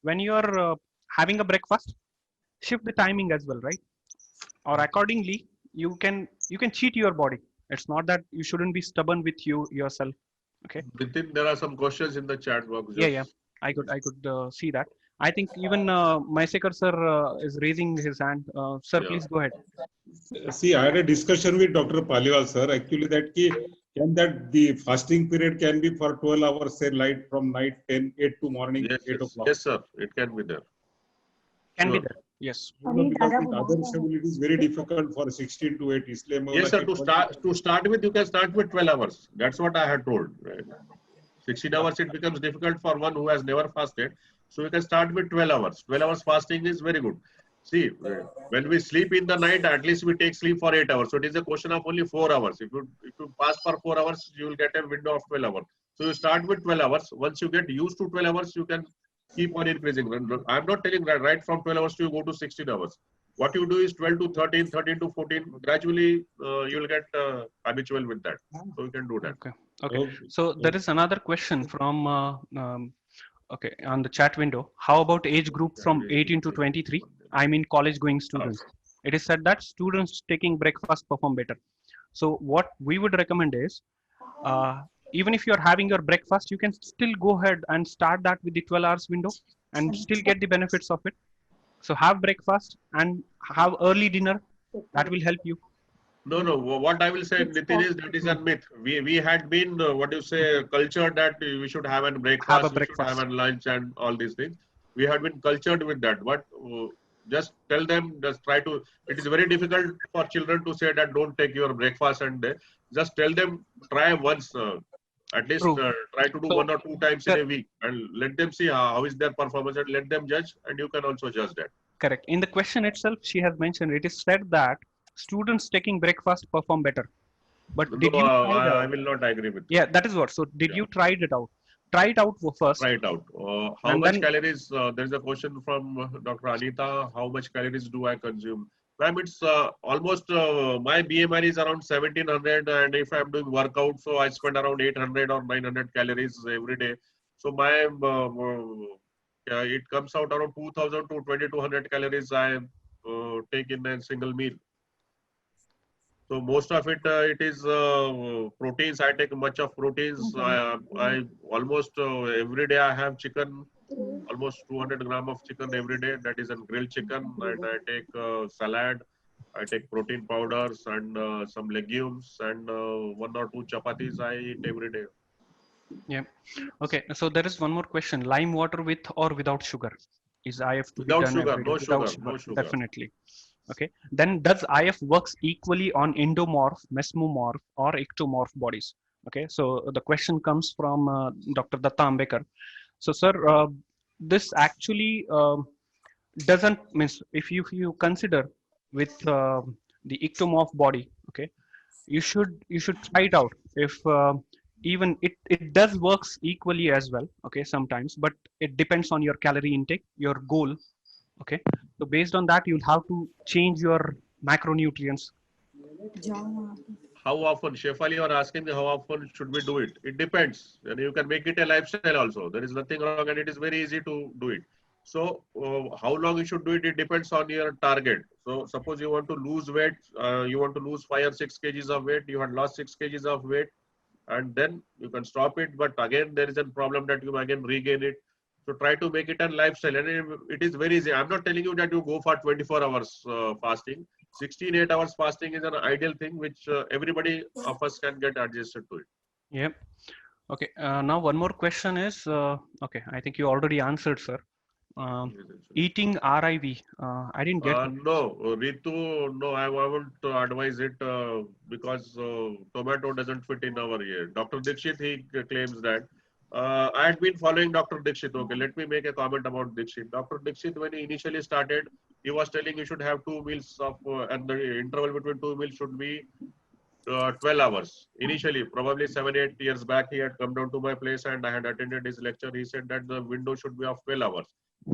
when you are having a breakfast, shift the timing as well, right? Or accordingly, you can cheat your body. It's not that you shouldn't be stubborn with yourself. Okay. Within, there are some questions in the chat box. Yeah. Just I could see that. I think even Maisekar sir is raising his hand. Sir, yeah. please go ahead. See, I had a discussion with Dr. Paliwal, sir. Actually, can that the fasting period can be for 12 hours, say, light from night 8 to morning 8 o'clock. Yes, sir. It can be there. Can be Sure. there. Yes. Because with other schedule, it is very difficult for 16 to 8. Yes, sir. To start with, you can start with 12 hours. That's what I had told. Right? 16 hours, it becomes difficult for one who has never fasted. So you can start with 12 hours. 12 hours fasting is very good. See, when we sleep in the night, at least we take sleep for 8 hours. So it is a question of only 4 hours. If you fast for 4 hours, you will get a window of 12 hours. So you start with 12 hours. Once you get used to 12 hours, you can keep on increasing. I'm not telling that right from 12 hours to you go to 16 hours. What you do is 12 to 13, 13 to 14. Gradually, you'll get habitual with that. So you can do that. Okay. So there is another question from okay on the chat window. How about age group from 18 to 23? I mean college-going students. It is said that students taking breakfast perform better. So what we would recommend is even if you're having your breakfast, you can still go ahead and start that with the 12 hours window and still get the benefits of it. So have breakfast and have early dinner. That will help you. No, no. What I will say, Nitin, is that is a myth. We had been what do you say cultured that we should have a Have a breakfast, we should have breakfast. a lunch, and all these things. We had been cultured with that, but just tell them, just try to. It is very difficult for children to say that don't take your breakfast, and just tell them try once. At least True. try to do So, 1 or 2 times in sir, a week, and let them see how is their performance, and let them judge, and you can also judge that. correct. In the question itself, she has mentioned it is said that students taking breakfast perform better. But No, did you try it I out? will not agree with Yeah, that is what. So did you. you try it out? Try it out first, Try it out. How and much then calories? There is a question from Dr. Anita. How much calories do I consume? Ma'am, it's almost my BMR is around 1700, and if I'm doing workout, so I spend around 800 or 900 calories every day. So my it comes out around 2000 to 2200 calories I take in a single meal. So most of it is proteins. I take much of proteins. I almost every day I have chicken, almost 200 gram of chicken every day. That is a grilled chicken, and I take salad. I take protein powders and some legumes and 1 or 2 chapatis I eat every day. yeah. Okay. So there is one more question: lime water with or without sugar? Is IF to be Without done sugar, every day? no Without sugar, sugar, no sugar. definitely. Okay. Then does IF works equally on endomorph, mesomorph, or ectomorph bodies? Okay. So the question comes from Dr. Datta Ambekar. So, sir, this actually doesn't means if you consider with the ectomorph body, okay, you should try it out. If even it does works equally as well, okay, sometimes, but it depends on your calorie intake, your goal, okay. So based on that, you'll have to change your macronutrients. How often, Shefali, you are asking me how often should we do it? It depends. And you can make it a lifestyle also. There is nothing wrong, and it is very easy to do it. So, how long you should do it? It depends on your target. So, suppose you want to lose weight, you want to lose 5 or 6 kgs of weight. You had lost 6 kgs of weight, and then you can stop it. But again, there is a problem that you again regain it. So, try to make it a lifestyle, and it is very easy. I'm not telling you that you go for 24 hours fasting. 16 8 hours fasting is an ideal thing which everybody of us can get adjusted to it. Yep. Okay. Now one more question is okay, I think you already answered, sir. Eating RIV, I didn't get it. No, Ritu, no, I won't advise it because tomato doesn't fit in our ear. Dr. Dixit, he claims that. I had been following Dr. Dixit. Okay, let me make a comment about Dixit. Dr. Dixit, when he initially started, he was telling you should have 2 meals of, and the interval between 2 meals should be 12 hours. Initially, probably 7 8 years back, he had come down to my place and I had attended his lecture. He said that the window should be of 12 hours.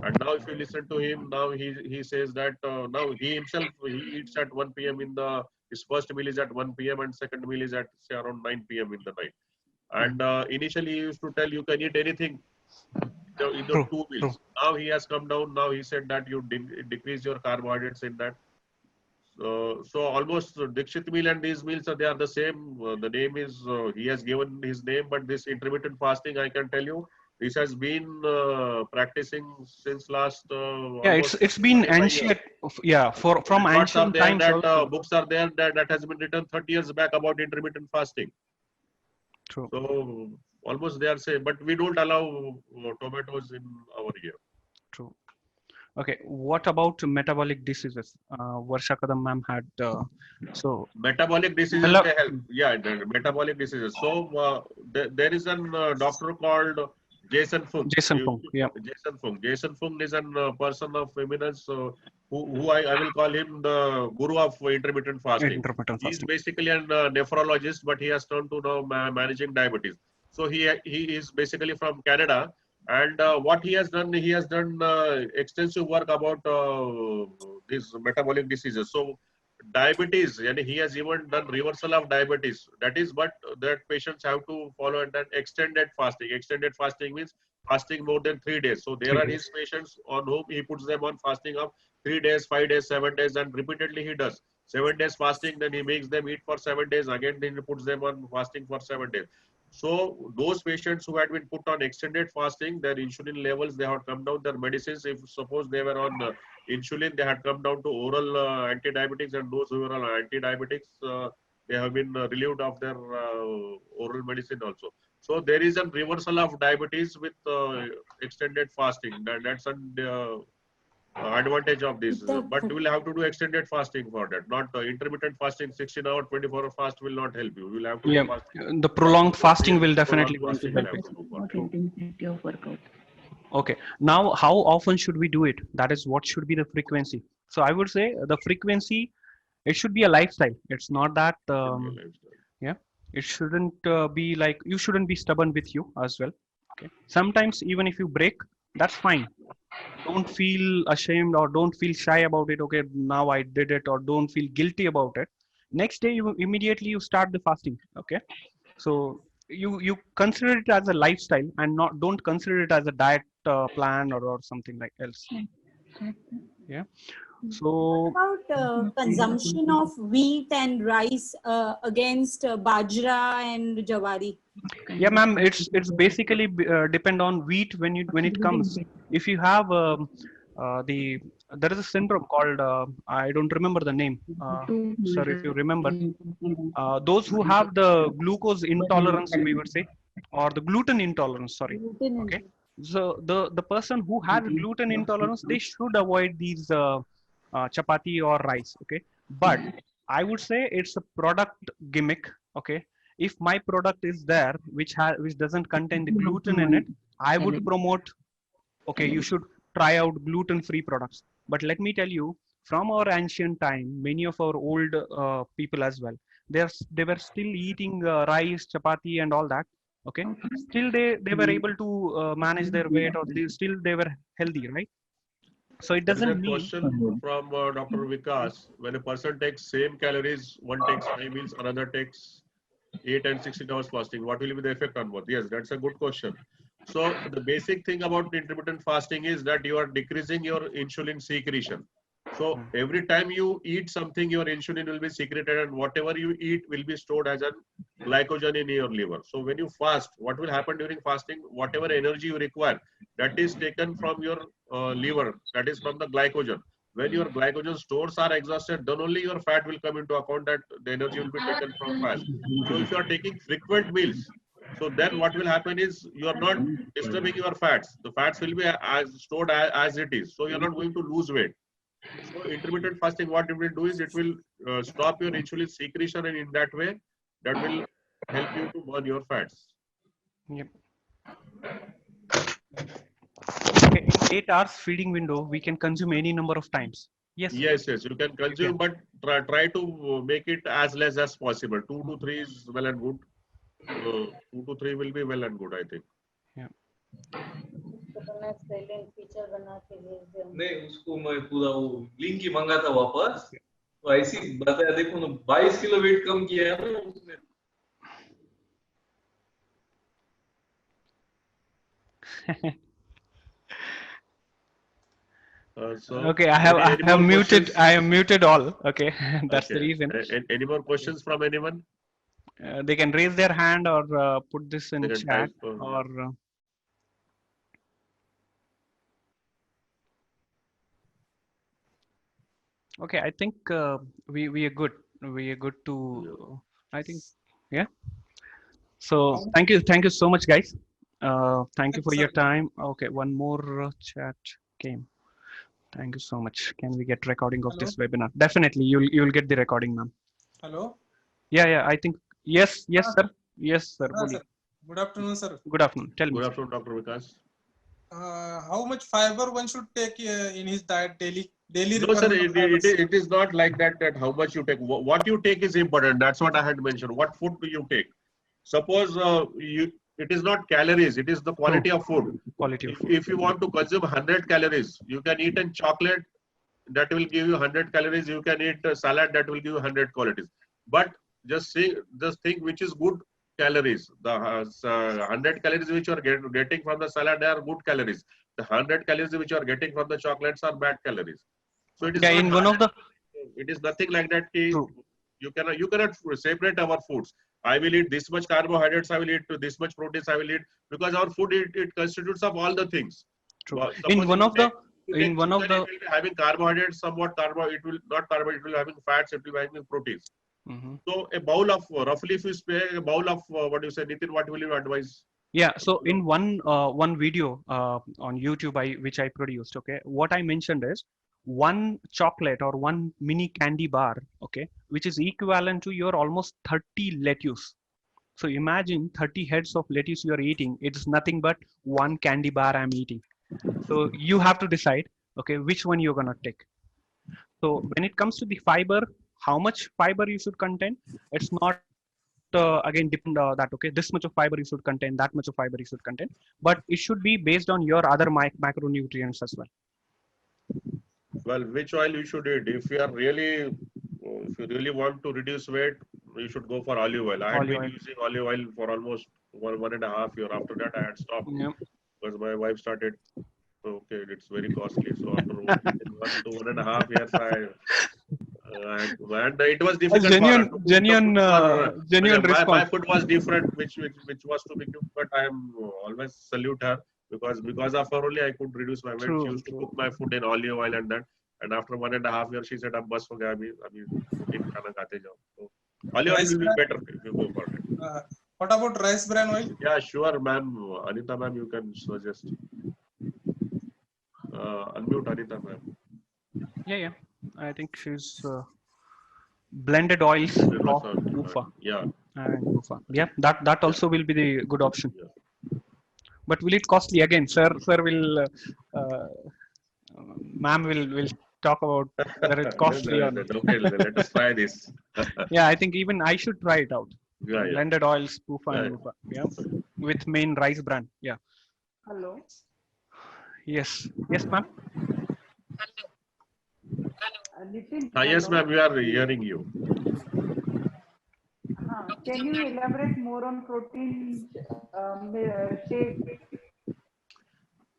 And now, if you listen to him, now he says that now he himself he eats at 1 p.m. in the his first meal is at 1 p.m. and second meal is at say around 9 p.m. in the night. And initially, he used to tell you can eat anything in the True, 2 meals. true. Now he has come down. Now he said that you decrease your carbohydrates in that. So almost Dikshit meal and these meals they are the same. The name is he has given his name, but this intermittent fasting, I can tell you, this has been practicing since last Yeah, almost it's been 25 years. ancient. Yeah, from Records are ancient there times that also. books are there that has been written 30 years back about intermittent fasting. True, So almost they are same, but we don't allow tomatoes in our here. true. Okay, what about metabolic diseases? Varsha Kadam ma'am had so Metabolic diseases hello. they help. Yeah, the metabolic diseases. So there is an doctor called Jason Fung. Jason Fung. Yeah, Jason Fung. Jason Fung is a person of eminence who I will call him the guru of intermittent fasting. intermittent He is fasting. basically a nephrologist, but he has turned to now managing diabetes. So he is basically from Canada, and what he has done extensive work about these metabolic diseases. So diabetes, and he has even done reversal of diabetes. That is, but that patients have to follow that extended fasting. Extended fasting means fasting more than 3 days. So there 3 are days. his patients on whom he puts them on fasting of 3 days, 5 days, 7 days, and repeatedly he does 7 days fasting. Then he makes them eat for 7 days. Again, then he puts them on fasting for 7 days. So those patients who had been put on extended fasting, their insulin levels, they had come down, their medicines, if suppose they were on insulin, they had come down to oral anti-diabetics, and those who were on anti-diabetics, they have been relieved of their oral medicine also. So there is a reversal of diabetes with extended fasting. That's an advantage of this. But you will have to do extended fasting for that. Not intermittent fasting, 16-hour, 24-hour fast will not help you. You will have to Yeah, do fasting. the prolonged fasting will Prolonged definitely going to fasting help will have you. to do for Not sure. intensity of workout. Okay, now how often should we do it? That is, what should be the frequency? So I would say the frequency, it should be a lifestyle. It's not that yeah, it shouldn't be like, you shouldn't be stubborn with you as well. Okay, sometimes even if you break, that's fine. Don't feel ashamed or don't feel shy about it. Okay, now I did it, or don't feel guilty about it. Next day you immediately you start the fasting. Okay, so you consider it as a lifestyle and not, don't consider it as a diet plan or something like else. Yeah, so About consumption of wheat and rice against bajra and jawari. yeah, ma'am, it's basically depend on wheat when it comes. If you have the there is a syndrome called I don't remember the name, sir, if you remember, those who have the glucose intolerance, we would say, or the gluten intolerance, sorry. Okay, so the person who has gluten intolerance, they should avoid these chapati or rice. Okay, but I would say it's a product gimmick. Okay, if my product is there which doesn't contain the gluten in it, I would promote, okay, you should try out gluten free products. But let me tell you, from our ancient time, many of our old people as well, they were still eating rice, chapati and all that. Okay, still they were able to manage their weight, or still they were healthy, right? So it There is a doesn't mean, question from Dr. Vikas. When a person takes same calories, one takes 5 meals, another takes 8 and 16 hours fasting, what will be the effect on both? Yes, that's a good question. So the basic thing about intermittent fasting is that you are decreasing your insulin secretion. So every time you eat something, your insulin will be secreted, and whatever you eat will be stored as a glycogen in your liver. So when you fast, what will happen during fasting? Whatever energy you require, that is taken from your liver, that is from the glycogen. When your glycogen stores are exhausted, then only your fat will come into account, that the energy will be taken from fat. So if you are taking frequent meals, so then what will happen is you are not disturbing your fats. The fats will be stored as it is. So you are not going to lose weight. So intermittent fasting, what it will do is it will stop your insulin secretion, and in that way, that will help you to burn your fats. yep. Okay, in 8 hours feeding window, we can consume any number of times. Yes. Yes, yes, you can consume, but try to make it as less as possible. 2 to 3 is well and good. 2 to 3 will be well and good, I think. Yeah. नहीं उसको मैं पूरा वो link ही मंगा था वापस, तो ऐसी बताया, देखो ना 22 किलो वेट कम किया है ना उसने. So Okay, I have muted. I am muted all. Okay, that's the reason. Any more questions from anyone? They can raise their hand or put this in They can chat, type, or okay. I think we are good. We are good to. I think, yeah. So thank you so much, guys. Thank you for your time. Okay, one more chat came. Thank you so much. Can we get recording of this webinar? Definitely, you'll get the recording, ma'am. Hello. Yeah. I think yes, sir. Yes, sir. Sir. Good afternoon, sir. Good afternoon. Tell me. Good afternoon, Dr. Vikas. How much fiber one should take in his diet daily? No, sir, it is not like that. That how much you take. What you take is important. That's what I had mentioned. What food do you take? Suppose it is not calories. It is the quality of food. Quality of food. If you want to consume 100 calories, you can eat a chocolate that will give you 100 calories. You can eat a salad that will give you 100 calories. But just think which is good calories. The 100 calories which you are getting from the salad, they are good calories. The 100 calories which you are getting from the chocolates are bad calories. So it is it is nothing like that. You cannot separate our foods. I will eat this much carbohydrates, I will eat this much proteins, I will eat, because our food, it constitutes of all the things. True. Suppose In if one you of the, take in one of chicken, the, it will be having carbohydrates, somewhat carbohydrate, it will not carbohydrate, it will be having fats, it will be having proteins. Mhm. So a bowl of, roughly if you spare a bowl of, what do you say, Nitin, what will you advise? yeah. So in one video on YouTube, which I produced, okay, what I mentioned is one chocolate or one mini candy bar, okay, which is equivalent to your almost 30 lettuce. So imagine 30 heads of lettuce you are eating. It's nothing but one candy bar I'm eating. So you have to decide, okay, which one you're gonna take. So when it comes to the fiber, how much fiber you should contain, it's not again depend that okay, this much of fiber you should contain, that much of fiber you should contain, but it should be based on your other macronutrients as well. Well, which oil you should eat? If you really want to reduce weight, you should go for olive oil. I had Olive been oil. using olive oil for almost 1.5 years. After that, I had stopped Yeah. because my wife started. Okay, it's very costly. So after 1 to 1.5 years, and it was difficult Genuine, for her to cook genuine, the food for, genuine my response. food was different, which was to be cooked. But I am always salute her because of her only I could reduce my weight. She True, used to true. cook my food in olive oil and that. And after 1.5 years, she said, "Ab bas ho gaya, abhi protein khana khate jao." So olive oil Rice will be bran, better if you go for it. what about rice bran oil? Yeah, sure, ma'am. Anita, ma'am, you can suggest. Unmute Anita, ma'am. Yeah. I think she's blended oils of UFA Yeah. and UFA. Yeah, that also will be the good option. Yeah. But will it costly again? Sir will, ma'am will talk about whether it's costly or not. Okay, let us try this. Yeah, I think even I should try it out. Yeah. Blended oils, UFA and Yeah. UFA. Yeah, with main rice bran. Yeah. Hello. Yes, ma'am. Nitin. Yes, hello. ma'am, we are hearing you. Can you elaborate more on protein shake?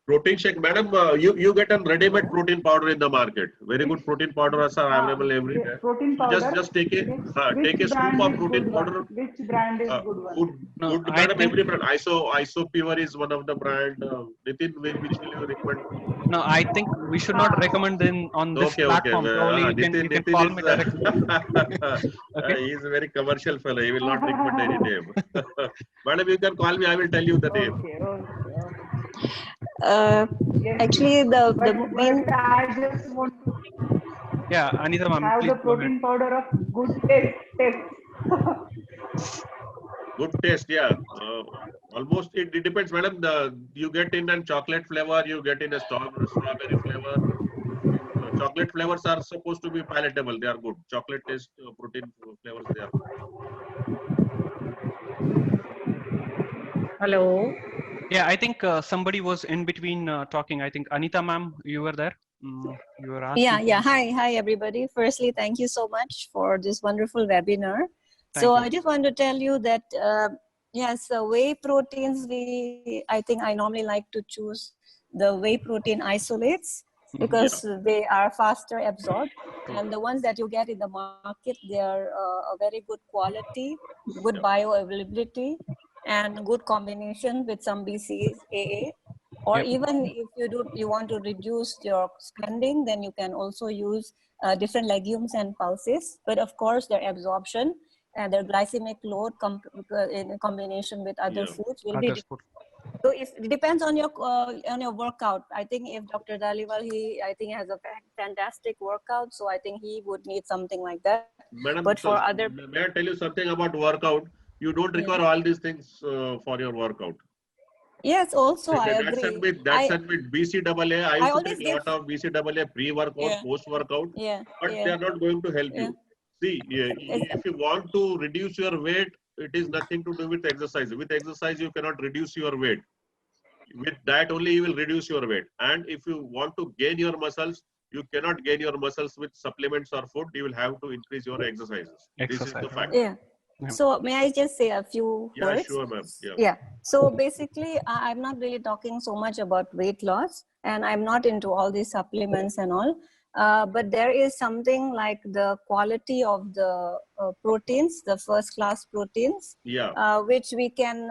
Protein shake, madam, you get a ready-made protein powder in the market. Very good protein powders are available everywhere. Protein You powder. just take a Which scoop brand of is protein good powder. one? Which brand is good one? No, Good, I madam, think every brand. ISO Pure is one of the brand. Nitin, which will you recommend? no. I think we should not recommend in on this Okay. platform. Probably you can Nitin call is, me directly. Okay. he is a very commercial fellow. He will not recommend any name. Madam, you can call me. I will tell you the name. Yes. Actually, the main But I just want to Yeah, Anita ma'am, have please the go ahead. protein powder of good taste. Good taste, yeah. Almost it depends, madam. You get in a chocolate flavor, you get in a strawberry flavor. Chocolate flavors are supposed to be palatable. They are good. Chocolate taste, protein flavors, they are good. Hello. Yeah, I think somebody was in between talking. I think Anita ma'am, you were there. You were asking. Yeah. Hi, everybody. Firstly, thank you so much for this wonderful webinar. Thank you. I just want to tell you that yes, the whey proteins. I think I normally like to choose the whey protein isolates because they are faster absorbed, and the ones that you get in the market, they are a very good quality, good bioavailability, and good combination with some BCAA. Or even if you want to reduce your spending, then you can also use different legumes and pulses. But of course, their absorption and their glycemic load in combination with other foods will be different. So it depends on your workout. I think if Dr. Dhaliwal, I think has a fantastic workout, so I think he would need something like that. Madam, but for other, may I tell you something about workout? You don't require all these things for your workout. Yes, also I agree. That's with BCAA. I used to take a lot of BCAA pre-workout, post-workout, but they are not going to help you. See, if you want to reduce your weight, it is nothing to do with exercise. With exercise, you cannot reduce your weight. With that only, you will reduce your weight. And if you want to gain your muscles, you cannot gain your muscles with supplements or food. You will have to increase your exercises. This is the fact. Yeah. So may I just say a few words? Yeah, sure, ma'am. Yeah. So basically, I'm not really talking so much about weight loss, and I'm not into all these supplements and all. but there is something like the quality of the proteins, the first class proteins, Yeah. which we can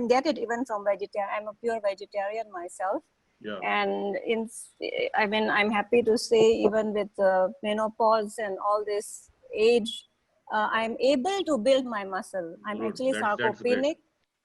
get it even from vegetarian. I'm a pure vegetarian myself. Yeah. And I mean, I'm happy to say, even with menopause and all this age, I'm able to build my muscle. I'm Good. actually That's great. sarcopenic.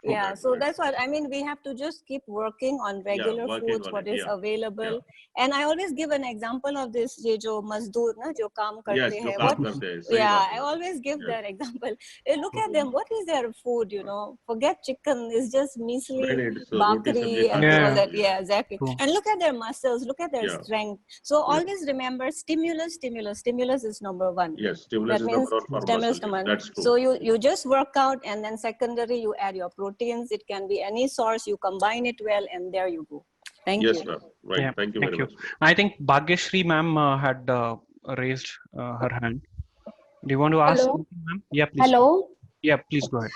Yeah, That's so great. that's what I mean. We have to just keep working on regular Working foods, on what it. is Yeah. available. And I always give an example of this, ये जो मजदूर ना जो काम Yes, करते जो हैं, काम what, करते हैं, सही yeah, बात I है. always give Yes. that example. Look at them. What is their food? You know, forget chicken. It's just measly, It's roti sabji bakri, and खाते all हैं. that. Yeah, exactly. True. And look at their muscles. Look at their Yeah. strength. So Yeah. always remember stimulus. Stimulus is number one. Yes, stimulus That is means number one for stimulus muscle. number Yes, one. that's true. So you just work out, and then secondary you add your proteins. It can be any source. You combine it well, and there you go. Thank Yes, you. ma'am. Right. Yeah, Thank you thank very you. much. I think Bhagyashri ma'am had raised her hand. Do you want to ask Hello. something, ma'am? Yeah, please. Hello. Yeah, please go ahead.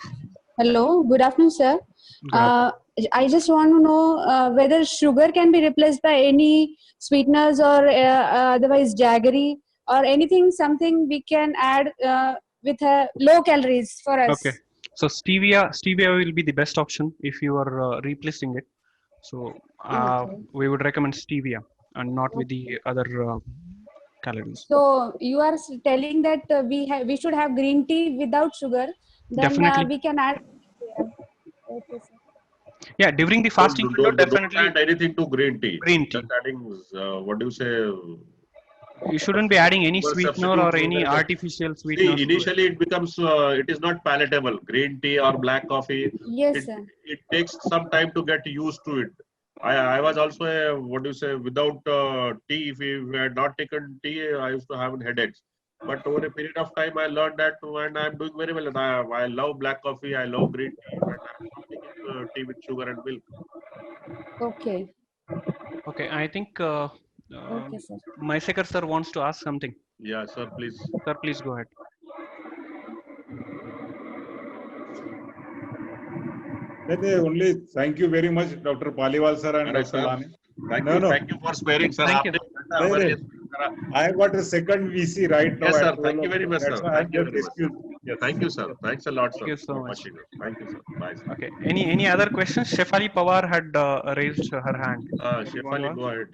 Hello. Good afternoon, sir. Good afternoon. I just want to know whether sugar can be replaced by any sweeteners or otherwise jaggery or anything, something we can add with low calories for us. Okay. So stevia will be the best option if you are replacing it. So Okay. we would recommend stevia and not with the other calories. So you are telling that we should have green tea without sugar, then Definitely. we can add. Yeah. Okay, sir. Yeah, during the fasting window, Don't definitely add anything to green tea. green tea. Just adding, what do you say? You shouldn't be adding any Sugar sweetener substitute or sugar. any artificial sweetener. See, initially it becomes, it is not palatable. Green tea or black coffee. Yes, sir. It takes some time to get used to it. I was also a, what do you say, without tea, if we had not taken tea, I used to have headaches. But over a period of time, I learned that, and I'm doing very well. And I love black coffee, I love green tea, and I'm taking tea with sugar and milk. Okay. Okay, I think Okay, sir. Maisekar sir wants to ask something. Yeah, sir, please. Sir, please go ahead. Only thank you very much, Dr. Paliwal sir and Correct, Dr. sir. Lani. Thank you for sparing, sir. Thank you. I have got a second VC right now. Yes, sir. at Thank you 12 very much, That's sir. why I'm Thank you just very much. excused. Yes. Thank you, sir. Thanks a lot, sir. Thank you so for much. watching us. Thank you, sir. Bye, sir. Okay. Any other questions? Shefali Pawar had raised her hand. You want to Shefali, ask? go ahead.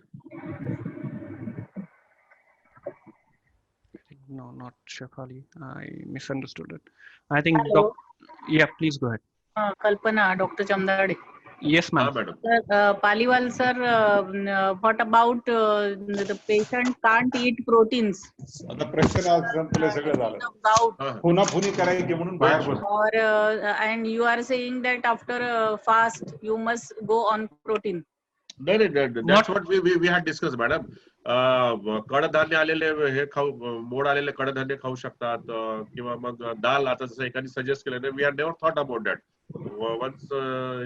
No, not Shefali. I misunderstood it. I think. Hello. Yeah, please go ahead. Kalpana, Dr. Chamdade. Yes, ma'am. Madam. Paliwal sir, what about the patient can't eat proteins? आता प्रश्न आज संपले सगळं झालं. Gout. पुन्हा पुनी करायची म्हणून बाहेर बस. Or and you are saying that after fast you must go on protein. No, that's what we had discussed, madam. कडधान्य आलेले हे खाऊ मोड आलेले कडधान्य खाऊ शकतात किंवा मग दाल आता जसं एकाने सजेस्ट केलं we had never thought about that. Once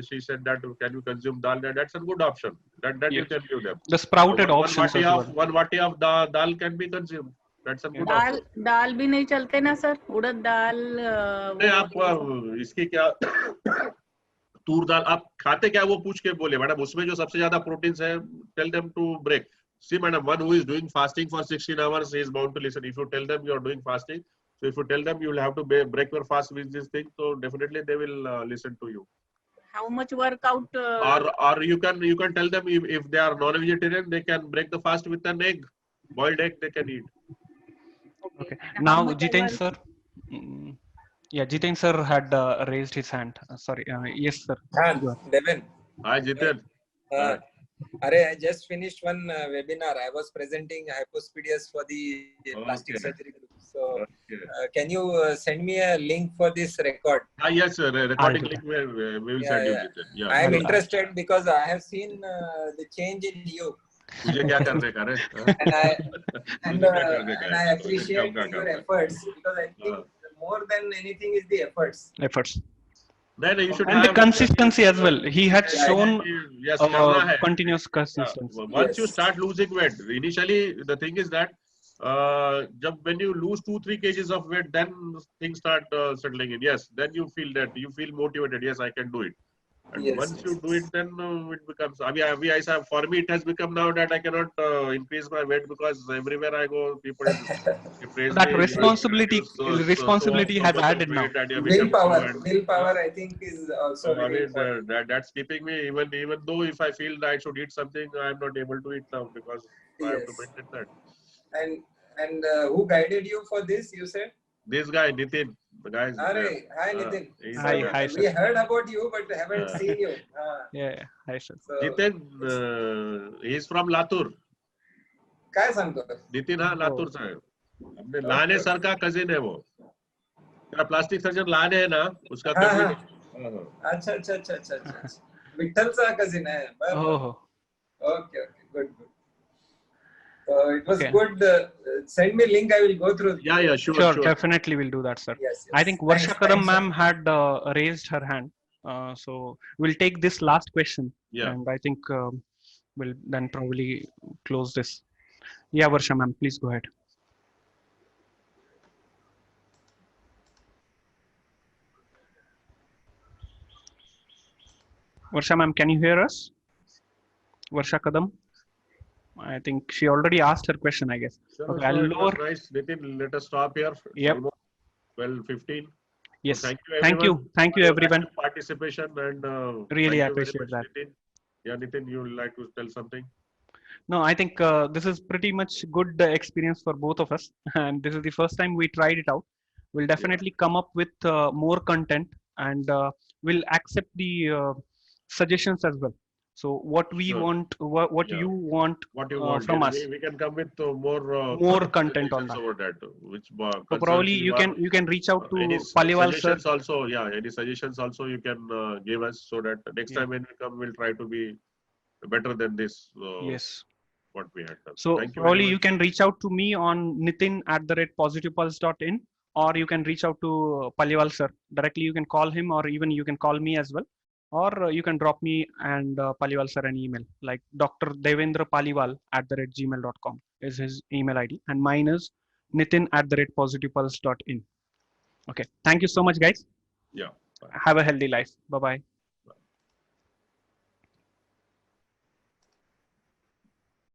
she said that can you consume dal, that's a good option. That you can give them. The sprouted options as well. One vati of dal can be consumed. That's a good option. दाल भी नहीं चलते ना sir, उड़द दाल नहीं आप इसकी क्या तूर दाल आप खाते क्या वो पूछ के बोले मैडम उसमें जो सबसे ज्यादा प्रोटीन्स है tell them to break see madam one who is doing fasting for 16 hours he is bound to listen if you tell them you are doing fasting so if you tell them you will have to break your fast with this thing so definitely they will listen to you. How much workout or you can tell them if they are non-vegetarian they can break the fast with an egg, boiled egg they can eat. Okay. Now Jiten sir. Yeah, Jiten sir had raised his hand. Sorry. Yes, sir. Devin. Hi, Jiten. I just finished one webinar. I was presenting hypospadias for the plastic surgery group. So, can you send me a link for this record? Yes, sir. Recording link we will send you, Jiten. Yeah. I am interested because I have seen the change in you. तुझे क्या करने का रे? And I appreciate your efforts because I think more than anything is the efforts. No, you should and the consistency as well. He had shown yes, continuous consistency. Once you start losing weight, initially the thing is that when you lose 2-3 kgs of weight, then things start settling in. Yes, then you feel that you feel motivated. Yes, I can do it. And Yes, once you yes. do it, then it becomes. For me, it has become now that I cannot increase my weight because everywhere I go, people they praise That me. responsibility responsibility So has much of added now. weight and you become so. And Willpower, I think, is also I very mean, important. that's keeping me even though if I feel that I should eat something, I'm not able to eat now because I have to Yes. maintain that. And who guided you for this? You said. This guy Nitin, the guy is. Hi Nitin. He's, Hi We sir. heard about you, but haven't seen you. Yeah, hi sir. So, Nitin, he's from Latur. काय सांगतो? नितीन हा लातूरचा आहे. अपने लाने sir का cousin है वो. तेरा प्लास्टिक सर्जन लाने है ना, उसका कजिन है. अच्छा. विठ्ठलचा कजिन आहे. Oh. Okay, good. It was Okay. good. Send me link. I will go through. Yeah, sure. Definitely we'll do that, sir. Yes. I think Varsha Kadam ma'am had raised her hand. So we'll take this last question. Yeah. And I think we'll then probably close this. Yeah, Varsha ma'am, please go ahead. Varsha ma'am, can you hear us? Varsha Kadam? I think she already asked her question, I guess. Sure, Okay, I'll it was lower. nice. Nitin, let us stop here. It's Yep. almost 12:15. Yes. So Thank you. Thank you, for your everyone. active participation and Really thank you very appreciate much, that. Nitin. Yeah, Nitin, you would like to tell something? No, I think this is pretty much good experience for both of us, and this is the first time we tried it out. We'll definitely come up with more content, and we'll accept the suggestions as well. So what we Sure. want, what Yeah. you want, What you want from and us. we can come with More content on suggestions that. over that, which So concerns probably you you can reach out to any Paliwal sir. suggestions also. Yeah, any suggestions also you can give us so that next Yeah. time when we come, we'll try to be better than this. Yes. What we had done. So Thank you very probably much. you can reach out to me on nitin@positivepulse.in, or you can reach out to Paliwal sir directly. You can call him, or even you can call me as well, or you can drop me and Paliwal sir an email, like Dr. Devendra Paliwal@gmail.com is his email ID, and mine is nitin@positivepulse.in. Okay, thank you so much, guys. Yeah. Have a healthy life. Bye bye.